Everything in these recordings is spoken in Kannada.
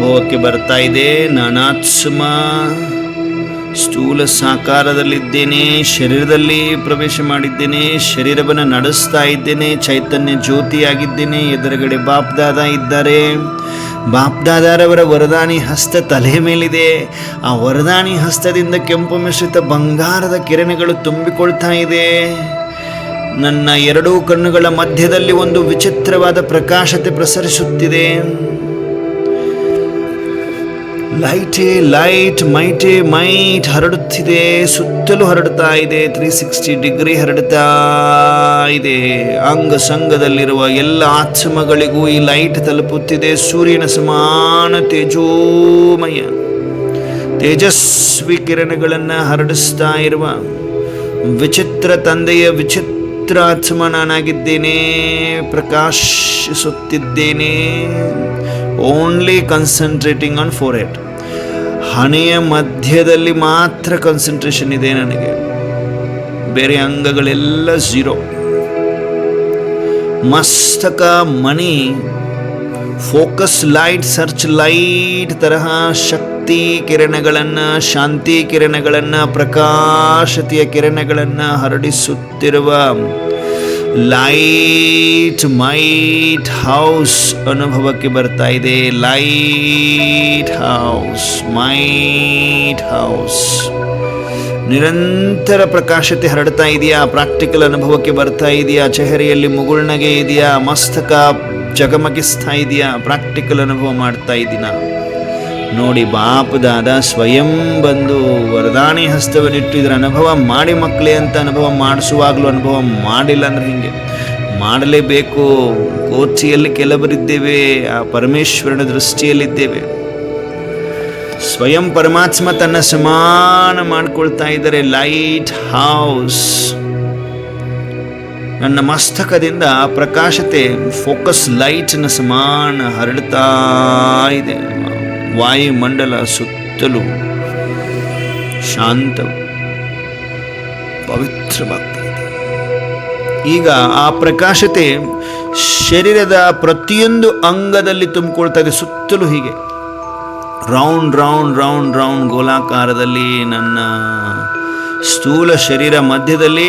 ಅನುಭವಕ್ಕೆ ಬರ್ತಾ ಇದೆ. ನಾನಾತ್ಮ ಸ್ಥೂಲ ಸಾಕಾರದಲ್ಲಿದ್ದೇನೆ, ಶರೀರದಲ್ಲಿ ಪ್ರವೇಶ ಮಾಡಿದ್ದೇನೆ, ಶರೀರವನ್ನು ನಡೆಸ್ತಾ ಇದ್ದೇನೆ, ಚೈತನ್ಯ ಜ್ಯೋತಿಯಾಗಿದ್ದೇನೆ. ಎದುರುಗಡೆ ಬಾಪ್ದಾದ ಇದ್ದಾರೆ. ಬಾಪ್ದಾದಾರವರ ವರದಾನಿ ಹಸ್ತ ತಲೆಯ ಮೇಲಿದೆ. ಆ ವರದಾನಿ ಹಸ್ತದಿಂದ ಕೆಂಪು ಮಿಶ್ರಿತ ಬಂಗಾರದ ಕಿರಣಗಳು ತುಂಬಿಕೊಳ್ತಾ ಇದೆ. ನನ್ನ ಎರಡೂ ಕಣ್ಣುಗಳ ಮಧ್ಯದಲ್ಲಿ ಒಂದು ವಿಚಿತ್ರವಾದ ಪ್ರಕಾಶತೆ ಪ್ರಸರಿಸುತ್ತಿದೆ. ಲೈಟೇ ಲೈಟ್, ಮೈಟೇ ಮೈಟ್ ಹರಡುತ್ತಿದೆ, ಸುತ್ತಲೂ ಹರಡುತ್ತಾ ಇದೆ. 360 ಡಿಗ್ರಿ ಹರಡುತ್ತಾ ಇದೆ. ಅಂಗ ಸಂಘದಲ್ಲಿರುವ ಎಲ್ಲ ಆತ್ಮಗಳಿಗೂ ಈ ಲೈಟ್ ತಲುಪುತ್ತಿದೆ. ಸೂರ್ಯನ ಸಮಾನ ತೇಜೋಮಯ ತೇಜಸ್ವಿ ಕಿರಣಗಳನ್ನು ಹರಡಿಸ್ತಾ ಇರುವ ವಿಚಿತ್ರ ತಂದೆಯ ವಿಚಿತ್ರ ಆತ್ಮ ನಾನಾಗಿದ್ದೇನೆ. ಪ್ರಕಾಶಿಸುತ್ತಿದ್ದೇನೆ. Only ಕನ್ಸಂಟ್ರೇಟಿಂಗ್ on forehead. ಹಣೆಯ ಮಧ್ಯದಲ್ಲಿ ಮಾತ್ರ ಕಾನ್ಸಂಟ್ರೇಷನ್ ಇದೆ ನನಗೆ. ಬೇರೆ ಅಂಗಗಳೆಲ್ಲ ಝೀರೋ. ಮಸ್ತಕ ಮಣಿ ಫೋಕಸ್ ಲೈಟ್, ಸರ್ಚ್ ಲೈಟ್ ತರಹ ಶಕ್ತಿ ಕಿರಣಗಳನ್ನು, ಶಾಂತಿ ಕಿರಣಗಳನ್ನು, ಪ್ರಕಾಶತೆಯ ಕಿರಣಗಳನ್ನು ಹರಡಿಸುತ್ತಿರುವ ಲೈಟ್ ಮೈಟ್ ಹೌಸ್ ಅನುಭವಕ್ಕೆ ಬರ್ತಾ ಇದೆ. ಲೈಟ್ ಹೌಸ್, ಮೈಟ್ ಹೌಸ್ ನಿರಂತರ ಪ್ರಕಾಶತೆ ಹರಡ್ತಾ ಇದೆಯಾ? ಪ್ರಾಕ್ಟಿಕಲ್ ಅನುಭವಕ್ಕೆ ಬರ್ತಾ ಇದೆಯಾ? ಚೆಹರೆಯಲ್ಲಿ ಮುಗುಳ್ನಗೆ ಇದೆಯಾ? ಮಸ್ತಕ ಜಗಮಗಿಸ್ತಾ ಇದೆಯಾ? ಪ್ರಾಕ್ಟಿಕಲ್ ಅನುಭವ ಮಾಡ್ತಾ ಇದ್ದೀನ ನೋಡಿ. ಬಾಪದಾದ ಸ್ವಯಂ ಬಂದು ವರದಾನಿ ಹಸ್ತವನ್ನಿಟ್ಟು ಇದರ ಅನುಭವ ಮಾಡಿ ಮಕ್ಕಳೇ ಅಂತ ಅನುಭವ ಮಾಡಿಸುವಾಗಲೂ ಅನುಭವ ಮಾಡಿಲ್ಲ ಅಂದರೆ ಹಿಂಗೆ ಮಾಡಲೇಬೇಕು. ಕೋಚಿಯಲ್ಲಿ ಕೆಲವರಿದ್ದೇವೆ, ಆ ಪರಮೇಶ್ವರನ ದೃಷ್ಟಿಯಲ್ಲಿದ್ದೇವೆ. ಸ್ವಯಂ ಪರಮಾತ್ಮ ತನ್ನ ಸಮಾನ ಮಾಡಿಕೊಳ್ತಾ ಇದ್ದಾರೆ. ಲೈಟ್ ಹೌಸ್ ನನ್ನ ಮಸ್ತಕದಿಂದ ಪ್ರಕಾಶತೆ ಫೋಕಸ್ ಲೈಟ್ನ ಸಮಾನ ಹರಡ್ತಾ ಇದೆ. ವಾಯುಮಂಡಲ ಸುತ್ತಲೂ ಶಾಂತ ಪವಿತ್ರವಾಗ್ತಾ ಇದೆ. ಈಗ ಆ ಪ್ರಕಾಶತೆ ಶರೀರದ ಪ್ರತಿಯೊಂದು ಅಂಗದಲ್ಲಿ ತುಂಬಿಕೊಳ್ತಾ ಇದೆ. ಸುತ್ತಲೂ ಹೀಗೆ ರೌಂಡ್ ರೌಂಡ್ ರೌಂಡ್ ರೌಂಡ್ ಗೋಲಾಕಾರದಲ್ಲಿ ನನ್ನ ಸ್ಥೂಲ ಶರೀರ ಮಧ್ಯದಲ್ಲಿ,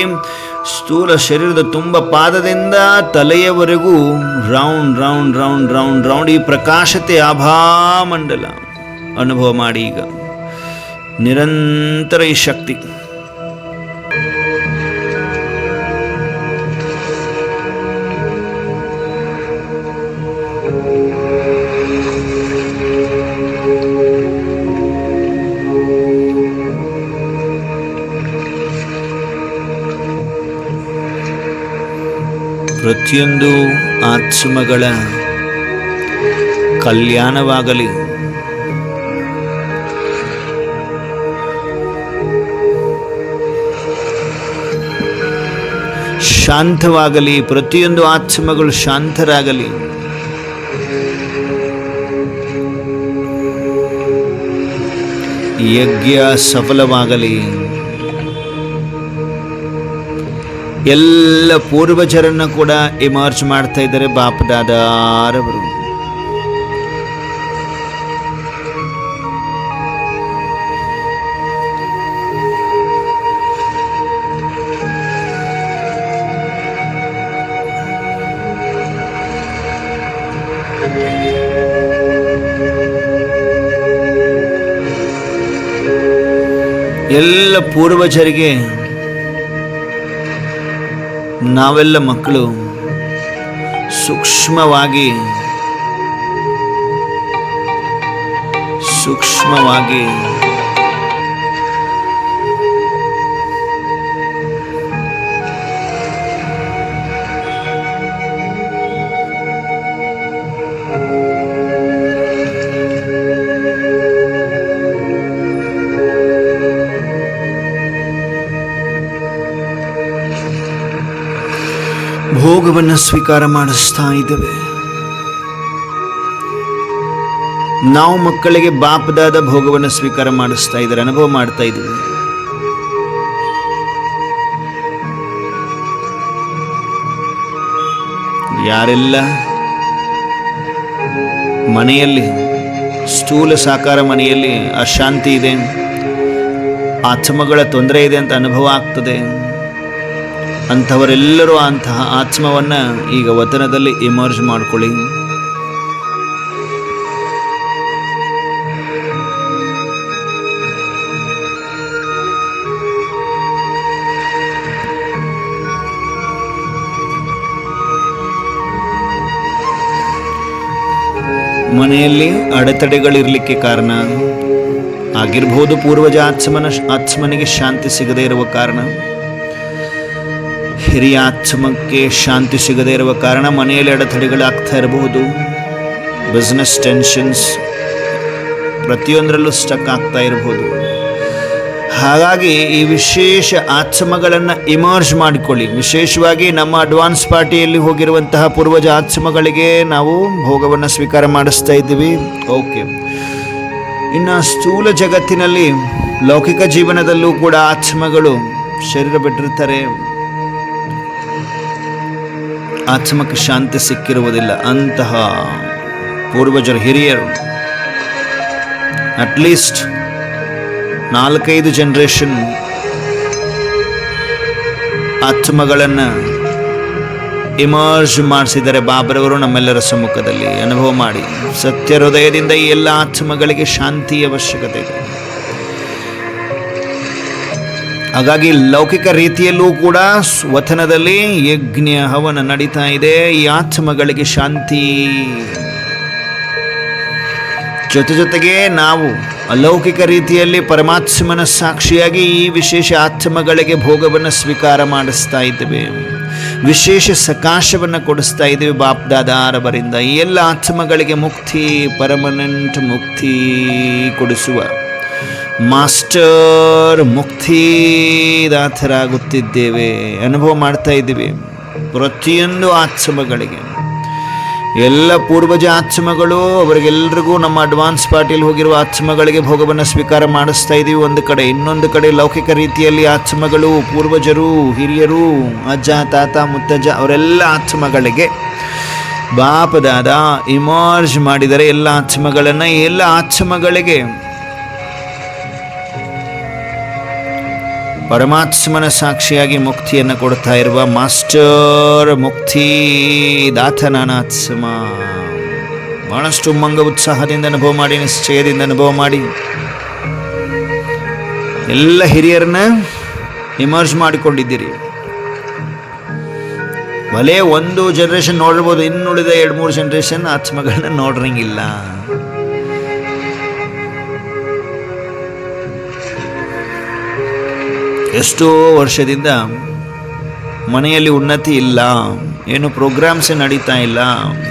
ಸ್ಥೂಲ ಶರೀರದ ತುಂಬ ಪಾದದಿಂದ ತಲೆಯವರೆಗೂ round round round round round ಈ ಪ್ರಕಾಶತೆ ಆಭಾಮಂಡಲ ಅನುಭವ ಮಾಡಿ. ಈಗ ನಿರಂತರ ಈ ಶಕ್ತಿ ಪ್ರತಿಯೊಂದು ಆತ್ಮಗಳ ಕಲ್ಯಾಣವಾಗಲಿ. ಶಾಂತವಾಗಲಿ. ಪ್ರತಿಯೊಂದು ಆತ್ಮಗಳು ಶಾಂತರಾಗಲಿ. ಯಜ್ಞ ಸಫಲವಾಗಲಿ. ಎಲ್ಲ ಪೂರ್ವಜರನ್ನು ಕೂಡ ಎಮರ್ಜ್ ಮಾಡ್ತಾ ಇದ್ದಾರೆ ಬಾಪದಾದಾರವರು. ಎಲ್ಲ ಪೂರ್ವಜರಿಗೆ ನಾವೆಲ್ಲ ಮಕ್ಕಳು ಸೂಕ್ಷ್ಮವಾಗಿ ಭೋಗವನ್ನು ಸ್ವೀಕಾರ ಮಾಡಿಸ್ತಾ ಇದ್ದೇವೆ. ನಾವು ಮಕ್ಕಳಿಗೆ ಬಾಪದಾದ ಭೋಗವನ್ನು ಸ್ವೀಕಾರ ಮಾಡಿಸ್ತಾ ಇದ್ದಾರೆ, ಅನುಭವ ಮಾಡ್ತಾ ಇದ್ದೀವಿ. ಯಾರೆಲ್ಲ ಮನೆಯಲ್ಲಿ ಸ್ಥೂಲ ಸಾಕಾರ ಮನೆಯಲ್ಲಿ ಅಶಾಂತಿ ಇದೆ, ಆತ್ಮಗಳ ತೊಂದರೆ ಇದೆ ಅಂತ ಅನುಭವ ಆಗ್ತದೆ. ಅಂಥವರೆಲ್ಲರೂ ಅಂತಹ ಆತ್ಮವನ್ನು ಈಗ ವತನದಲ್ಲಿ ಇಮರ್ಜ್ ಮಾಡ್ಕೊಳ್ಳಿ. ಮನೆಯಲ್ಲಿ ಅಡೆತಡೆಗಳಿರಲಿಕ್ಕೆ ಕಾರಣ ಆಗಿರ್ಬೋದು, ಪೂರ್ವಜ ಆತ್ಮನಿಗೆ ಶಾಂತಿ ಸಿಗದೇ ಇರುವ ಕಾರಣ, ಹಿರಿಯ ಆತ್ಮಕ್ಕೆ ಶಾಂತಿ ಸಿಗದೇ ಇರುವ ಕಾರಣ ಮನೆಯಲ್ಲಿ ಅಡೆತಡೆಗಳಾಗ್ತಾ ಇರಬಹುದು. ಬಿಸ್ನೆಸ್ ಟೆನ್ಷನ್ಸ್ ಪ್ರತಿಯೊಂದರಲ್ಲೂ ಸ್ಟಕ್ ಆಗ್ತಾ ಇರಬಹುದು. ಹಾಗಾಗಿ ಈ ವಿಶೇಷ ಆತ್ಮಗಳನ್ನು ಇಮರ್ಜ್ ಮಾಡಿಕೊಳ್ಳಿ. ವಿಶೇಷವಾಗಿ ನಮ್ಮ ಅಡ್ವಾನ್ಸ್ ಪಾರ್ಟಿಯಲ್ಲಿ ಹೋಗಿರುವಂತಹ ಪೂರ್ವಜ ಆತ್ಮಗಳಿಗೆ ನಾವು ಭೋಗವನ್ನು ಸ್ವೀಕಾರ ಮಾಡಿಸ್ತಾ ಇದ್ದೀವಿ. ಓಕೆ, ಇನ್ನು ಸ್ಥೂಲ ಜಗತ್ತಿನಲ್ಲಿ ಲೌಕಿಕ ಜೀವನದಲ್ಲೂ ಕೂಡ ಆತ್ಮಗಳು ಶರೀರ ಬಿಟ್ಟಿರ್ತಾರೆ, ಆತ್ಮಕ್ಕೆ ಶಾಂತಿ ಸಿಕ್ಕಿರುವುದಿಲ್ಲ. ಅಂತಹ ಪೂರ್ವಜರು, ಹಿರಿಯರು ಅಟ್ಲೀಸ್ಟ್ 4-5 ಜನರೇಷನ್ ಆತ್ಮಗಳನ್ನು ಇಮರ್ಜ್ ಮಾಡಿಸಿದರೆ ಬಾಬರವರು ನಮ್ಮೆಲ್ಲರ ಸಮ್ಮುಖದಲ್ಲಿ ಅನುಭವ ಮಾಡಿ. ಸತ್ಯ ಹೃದಯದಿಂದ ಈ ಎಲ್ಲ ಆತ್ಮಗಳಿಗೆ ಶಾಂತಿಯ ಅವಶ್ಯಕತೆ ಇದೆ. ಹಾಗಾಗಿ ಲೌಕಿಕ ರೀತಿಯಲ್ಲೂ ಕೂಡ ವತನದಲ್ಲಿ ಯಜ್ಞ ಹವನ ನಡೀತಾ ಇದೆ. ಈ ಆತ್ಮಗಳಿಗೆ ಶಾಂತಿ ಜೊತೆಗೆ ನಾವು ಅಲೌಕಿಕ ರೀತಿಯಲ್ಲಿ ಪರಮಾತ್ಮನ ಸಾಕ್ಷಿಯಾಗಿ ಈ ವಿಶೇಷ ಆತ್ಮಗಳಿಗೆ ಭೋಗವನ್ನು ಸ್ವೀಕಾರ ಮಾಡಿಸ್ತಾ ಇದ್ದೇವೆ. ವಿಶೇಷ ಸಕಾಶವನ್ನು ಕೊಡಿಸ್ತಾ ಇದ್ದೇವೆ ಬಾಪ್ದಾದಾರವರಿಂದ. ಈ ಎಲ್ಲ ಆತ್ಮಗಳಿಗೆ ಮುಕ್ತಿ, ಪರ್ಮನೆಂಟ್ ಮುಕ್ತಿ ಕೊಡಿಸುವ ಮಾಸ್ಟರ್ ಮುಕ್ತಿದಾತರಾಗುತ್ತಿದ್ದೇವೆ, ಅನುಭವ ಮಾಡ್ತಾ ಇದ್ದೀವಿ. ಪ್ರತಿಯೊಂದು ಆತ್ಮಗಳಿಗೆ, ಎಲ್ಲ ಪೂರ್ವಜ ಆತ್ಮಗಳು, ಅವರಿಗೆಲ್ಲರಿಗೂ ನಮ್ಮ ಅಡ್ವಾನ್ಸ್ ಪಾರ್ಟಿಯಲ್ಲಿ ಹೋಗಿರುವ ಆತ್ಮಗಳಿಗೆ ಭೋಗವನ್ನು ಸ್ವೀಕಾರ ಮಾಡಿಸ್ತಾ ಇದ್ದೀವಿ ಒಂದು ಕಡೆ. ಇನ್ನೊಂದು ಕಡೆ ಲೌಕಿಕ ರೀತಿಯಲ್ಲಿ ಆತ್ಮಗಳು, ಪೂರ್ವಜರು, ಹಿರಿಯರು, ಅಜ್ಜ, ತಾತ, ಮುತ್ತಜ್ಜ ಅವರೆಲ್ಲ ಆತ್ಮಗಳಿಗೆ ಬಾಪದಾದ ಇಮರ್ಜ್ ಮಾಡಿದರೆ ಎಲ್ಲ ಆತ್ಮಗಳನ್ನು, ಎಲ್ಲ ಆತ್ಮಗಳಿಗೆ ಪರಮಾತ್ಮನ ಸಾಕ್ಷಿಯಾಗಿ ಮುಕ್ತಿಯನ್ನು ಕೊಡ್ತಾ ಇರುವ ಮಾಸ್ಟರ್ ಮುಕ್ತಿ ದಾತನಾನಾತ್ಮ ಬಹಳಷ್ಟು ಉಮ್ಮಂಗ ಉತ್ಸಾಹದಿಂದ ಅನುಭವ ಮಾಡಿ, ನಿಶ್ಚಯದಿಂದ ಅನುಭವ ಮಾಡಿ. ಎಲ್ಲ ಹಿರಿಯರನ್ನ ಇಮರ್ಜ್ ಮಾಡಿಕೊಂಡಿದ್ದೀರಿ. ಭಲೇ ಒಂದು ಜನರೇಷನ್ ನೋಡಿರ್ಬೋದು, ಇನ್ನುಳಿದ 2-3 ಜನರೇಷನ್ ಆತ್ಮಗಳನ್ನ ನೋಡ್ರಂಗಿಲ್ಲ. ಎಷ್ಟೋ ವರ್ಷದಿಂದ ಮನೆಯಲ್ಲಿ ಉನ್ನತಿ ಇಲ್ಲ, ಏನು ಪ್ರೋಗ್ರಾಮ್ಸೇ ನಡೀತಾ ಇಲ್ಲ,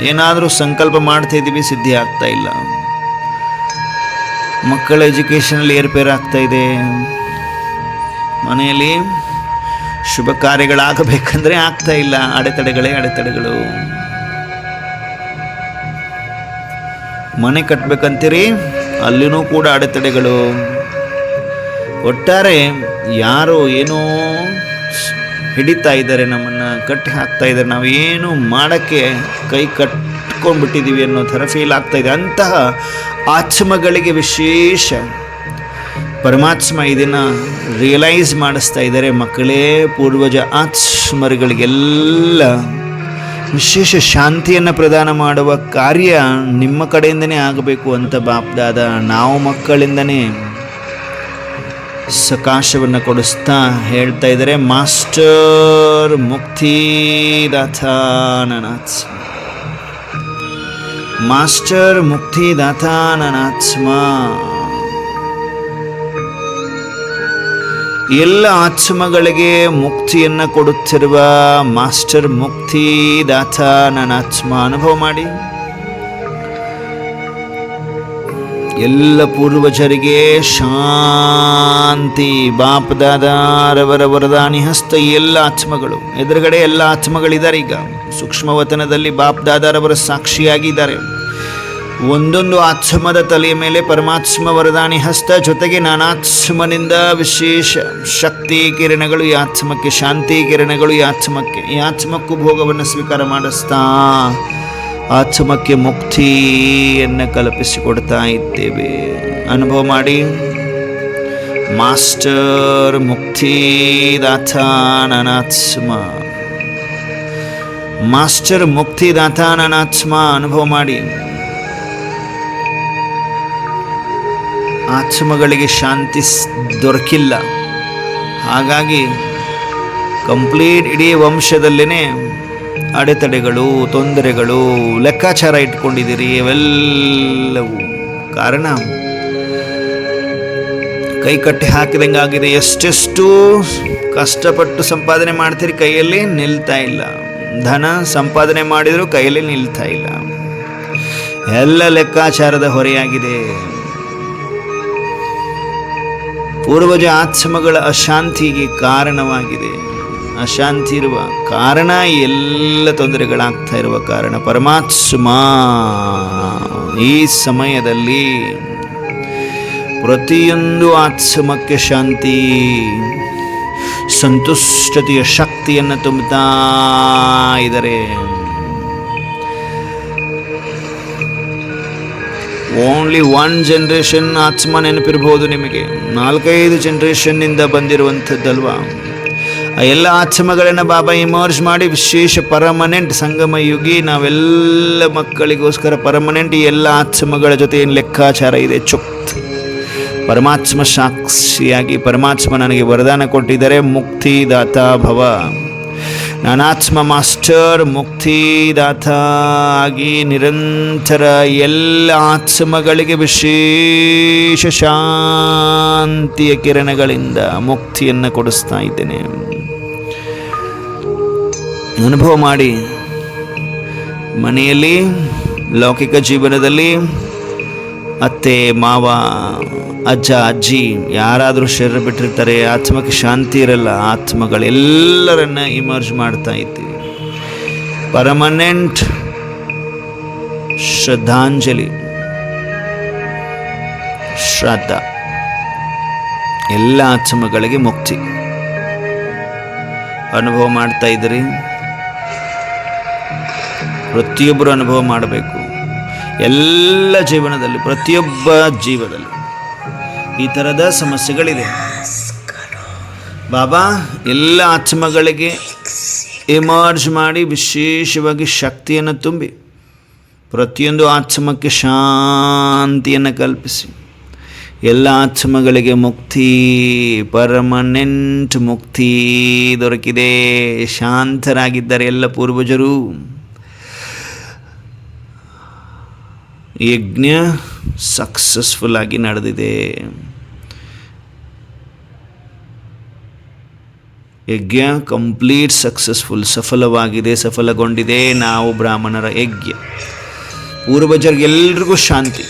ಏನಾದರೂ ಸಂಕಲ್ಪ ಮಾಡ್ತಾ ಇದ್ದೀವಿ, ಸಿದ್ಧಿ ಆಗ್ತಾ ಇಲ್ಲ. ಮಕ್ಕಳ ಎಜುಕೇಷನಲ್ಲಿ ಏರ್ಪೇರ್ ಆಗ್ತಾ ಇದೆ. ಮನೆಯಲ್ಲಿ ಶುಭ ಕಾರ್ಯಗಳಾಗಬೇಕಂದ್ರೆ ಆಗ್ತಾ ಇಲ್ಲ, ಅಡೆತಡೆಗಳು. ಮನೆ ಕಟ್ಟಬೇಕಂತೀರಿ, ಅಲ್ಲಿನೂ ಕೂಡ ಅಡೆತಡೆಗಳು. ಒಟ್ಟಾರೆ ಯಾರೋ ಏನೋ ಹಿಡಿತಾ ಇದ್ದಾರೆ, ನಮ್ಮನ್ನು ಕಟ್ಟಿ ಹಾಕ್ತಾ ಇದ್ದಾರೆ, ನಾವು ಏನು ಮಾಡೋಕ್ಕೆ ಕೈ ಕಟ್ಕೊಂಡ್ಬಿಟ್ಟಿದ್ದೀವಿ ಅನ್ನೋ ಥರ ಫೀಲ್ ಆಗ್ತಾ ಇದೆ. ಅಂತಹ ಆತ್ಮಗಳಿಗೆ ವಿಶೇಷ ಪರಮಾತ್ಮ ಇದನ್ನು ರಿಯಲೈಸ್ ಮಾಡಿಸ್ತಾ ಇದ್ದಾರೆ. ಮಕ್ಕಳೇ, ಪೂರ್ವಜ ಆತ್ಮರುಗಳಿಗೆಲ್ಲ ವಿಶೇಷ ಶಾಂತಿಯನ್ನು ಪ್ರದಾನ ಮಾಡುವ ಕಾರ್ಯ ನಿಮ್ಮ ಕಡೆಯಿಂದನೇ ಆಗಬೇಕು ಅಂತ ಬಾಪ್ದಾದ ನಾವು ಮಕ್ಕಳಿಂದನೇ ಸಕಾಶವನ್ನು ಕೊಡಿಸ್ತಾ ಹೇಳ್ತಾ ಇದ್ದಾರೆ. ಮಾಸ್ಟರ್ ಮುಕ್ತಿದಾತಾನಾತ್ಮ, ಮಾಸ್ಟರ್ ಮುಕ್ತಿದಾತಾನಾತ್ಮ. ಎಲ್ಲ ಆತ್ಮಗಳಿಗೆ ಮುಕ್ತಿಯನ್ನು ಕೊಡುತ್ತಿರುವ ಮಾಸ್ಟರ್ ಮುಕ್ತಿದಾತಾನಾತ್ಮ ಅನುಭವ ಮಾಡಿ. ಎಲ್ಲ ಪೂರ್ವಜರಿಗೆ ಶಾಂತಿ, ಬಾಪ್ದಾದಾರವರ ವರದಾನಿ ಹಸ್ತ. ಎಲ್ಲ ಆತ್ಮಗಳು ಎದುರುಗಡೆ ಎಲ್ಲ ಆತ್ಮಗಳಿದ್ದಾರೆ. ಈಗ ಸೂಕ್ಷ್ಮವತನದಲ್ಲಿ ಬಾಪ್ದಾದಾರವರ ಸಾಕ್ಷಿಯಾಗಿದ್ದಾರೆ. ಒಂದೊಂದು ಆತ್ಮದ ತಲೆಯ ಮೇಲೆ ಪರಮಾತ್ಮ ವರದಾನಿ ಹಸ್ತ, ಜೊತೆಗೆ ನಾನಾತ್ಮನಿಂದ ವಿಶೇಷ ಶಕ್ತಿ ಕಿರಣಗಳು ಈ ಆತ್ಮಕ್ಕೆ, ಶಾಂತಿ ಕಿರಣಗಳು ಈ ಆತ್ಮಕ್ಕೆ, ಈ ಆತ್ಮಕ್ಕೂ ಭೋಗವನ್ನು ಸ್ವೀಕಾರ ಮಾಡಿಸ್ತಾ ಆತ್ಮಕ್ಕೆ ಮುಕ್ತಿಯನ್ನು ಕಲ್ಪಿಸಿಕೊಡ್ತಾ ಇದ್ದೇವೆ. ಅನುಭವ ಮಾಡಿ. ಮಾಸ್ಟರ್ ಮುಕ್ತಿದಾತ ನನಾತ್ಮ, ಮಾಸ್ಟರ್ ಮುಕ್ತಿದಾತ ನನಾತ್ಮ ಅನುಭವ ಮಾಡಿ. ಆತ್ಮಗಳಿಗೆ ಶಾಂತಿ ದೊರಕಿಲ್ಲ, ಹಾಗಾಗಿ ಕಂಪ್ಲೀಟ್ ಇಡೀ ವಂಶದಲ್ಲೇ ಅಡೆತಡೆಗಳು, ತೊಂದರೆಗಳು, ಲೆಕ್ಕಾಚಾರ ಇಟ್ಕೊಂಡಿದ್ದೀರಿ. ಇವೆಲ್ಲವೂ ಕಾರಣ ಕೈ ಕಟ್ಟಿ ಹಾಕಿದಂಗಾಗಿದೆ. ಎಷ್ಟೆಷ್ಟು ಕಷ್ಟಪಟ್ಟು ಸಂಪಾದನೆ ಮಾಡ್ತೀರಿ, ಕೈಯಲ್ಲಿ ನಿಲ್ತಾ ಇಲ್ಲ. ಧನ ಸಂಪಾದನೆ ಮಾಡಿದರೂ ಕೈಯಲ್ಲಿ ನಿಲ್ತಾ ಇಲ್ಲ. ಎಲ್ಲ ಲೆಕ್ಕಾಚಾರದ ಹೊರೆಯಾಗಿದೆ. ಪೂರ್ವಜ ಆತ್ಮಗಳ ಅಶಾಂತಿಗೆ ಕಾರಣವಾಗಿದೆ. ಅಶಾಂತಿ ಇರುವ ಕಾರಣ, ಎಲ್ಲ ತೊಂದರೆಗಳಾಗ್ತಾ ಇರುವ ಕಾರಣ ಪರಮಾತ್ಮ ಈ ಸಮಯದಲ್ಲಿ ಪ್ರತಿಯೊಂದು ಆತ್ಮಕ್ಕೆ ಶಾಂತಿ, ಸಂತುಷ್ಟತೆಯ ಶಕ್ತಿಯನ್ನು ತುಂಬುತ್ತಾ ಇದ್ದಾರೆ. ಓನ್ಲಿ 1 ಜನರೇಷನ್ ಆತ್ಮ ನೆನಪಿರ್ಬೋದು ನಿಮಗೆ, 4-5 ಜನರೇಷನ್ನಿಂದ ಬಂದಿರುವಂಥದ್ದಲ್ವಾ. ಆ ಎಲ್ಲ ಆತ್ಮಗಳನ್ನು ಬಾಬಾ ಇಮರ್ಜ್ ಮಾಡಿ ವಿಶೇಷ ಪರ್ಮನೆಂಟ್ ಸಂಗಮ ಯುಗಿ ನಾವೆಲ್ಲ ಮಕ್ಕಳಿಗೋಸ್ಕರ ಪರ್ಮನೆಂಟ್ ಈ ಎಲ್ಲ ಆತ್ಮಗಳ ಜೊತೆ ಏನು ಲೆಕ್ಕಾಚಾರ ಇದೆ ಚುಕ್ತ್ ಪರಮಾತ್ಮ ಸಾಕ್ಷಿಯಾಗಿ ಪರಮಾತ್ಮ ನನಗೆ ವರದಾನ ಕೊಟ್ಟಿದ್ದಾರೆ. ಮುಕ್ತಿದಾತ ಭವ, ನಾನಾತ್ಮ ಮಾಸ್ಟರ್ ಮುಕ್ತಿದಾತ ಆಗಿ ನಿರಂತರ ಎಲ್ಲ ಆತ್ಮಗಳಿಗೆ ವಿಶೇಷ ಶಾಂತಿಯ ಕಿರಣಗಳಿಂದ ಮುಕ್ತಿಯನ್ನು ಕೊಡಿಸ್ತಾ ಇದ್ದೇನೆ. ಅನುಭವ ಮಾಡಿ. ಮನೆಯಲ್ಲಿ ಲೌಕಿಕ ಜೀವನದಲ್ಲಿ ಅತ್ತೆ ಮಾವ ಅಜ್ಜ ಅಜ್ಜಿ ಯಾರಾದರೂ ಶರೀರ ಬಿಟ್ಟಿರ್ತಾರೆ, ಆತ್ಮಕ್ಕೆ ಶಾಂತಿ ಇರಲ್ಲ. ಆತ್ಮಗಳೆಲ್ಲರನ್ನ ಇಮರ್ಜ್ ಮಾಡ್ತಾ ಇದ್ದೀವಿ. ಪರ್ಮನೆಂಟ್ ಶ್ರದ್ಧಾಂಜಲಿ, ಶ್ರಾದ್ದ, ಎಲ್ಲ ಆತ್ಮಗಳಿಗೆ ಮುಕ್ತಿ ಅನುಭವ ಮಾಡ್ತಾ ಇದ್ದೀರಿ. ಪ್ರತಿಯೊಬ್ಬರು ಅನುಭವ ಮಾಡಬೇಕು. ಎಲ್ಲ ಜೀವನದಲ್ಲಿ, ಪ್ರತಿಯೊಬ್ಬ ಜೀವನದಲ್ಲಿ ಈ ಥರದ ಸಮಸ್ಯೆಗಳಿದೆ. ಬಾಬಾ ಎಲ್ಲ ಆತ್ಮಗಳಿಗೆ ಎಮರ್ಜ್ ಮಾಡಿ ವಿಶೇಷವಾಗಿ ಶಕ್ತಿಯನ್ನು ತುಂಬಿ ಪ್ರತಿಯೊಂದು ಆತ್ಮಕ್ಕೆ ಶಾಂತಿಯನ್ನು ಕಲ್ಪಿಸಿ ಎಲ್ಲ ಆತ್ಮಗಳಿಗೆ ಮುಕ್ತಿ, ಪರ್ಮನೆಂಟ್ ಮುಕ್ತಿ ದೊರಕಿದೆ. ಶಾಂತರಾಗಿದ್ದಾರೆ ಎಲ್ಲ ಪೂರ್ವಜರು. ಯಜ್ಞ ಸಕ್ಸಸ್ಫುಲ್ ಆಗಿ ನಡೆದಿದೆ. ಯಜ್ಞ ಕಂಪ್ಲೀಟ್ ಸಕ್ಸಸ್ಫುಲ್, ಸಫಲವಾಗಿದೆ, ಸಫಲಗೊಂಡಿದೆ. ನಾವು ಬ್ರಾಹ್ಮಣರ ಯಜ್ಞ, ಪೂರ್ವಜರಿಗೆಲ್ರಿಗೂ ಶಾಂತಿ.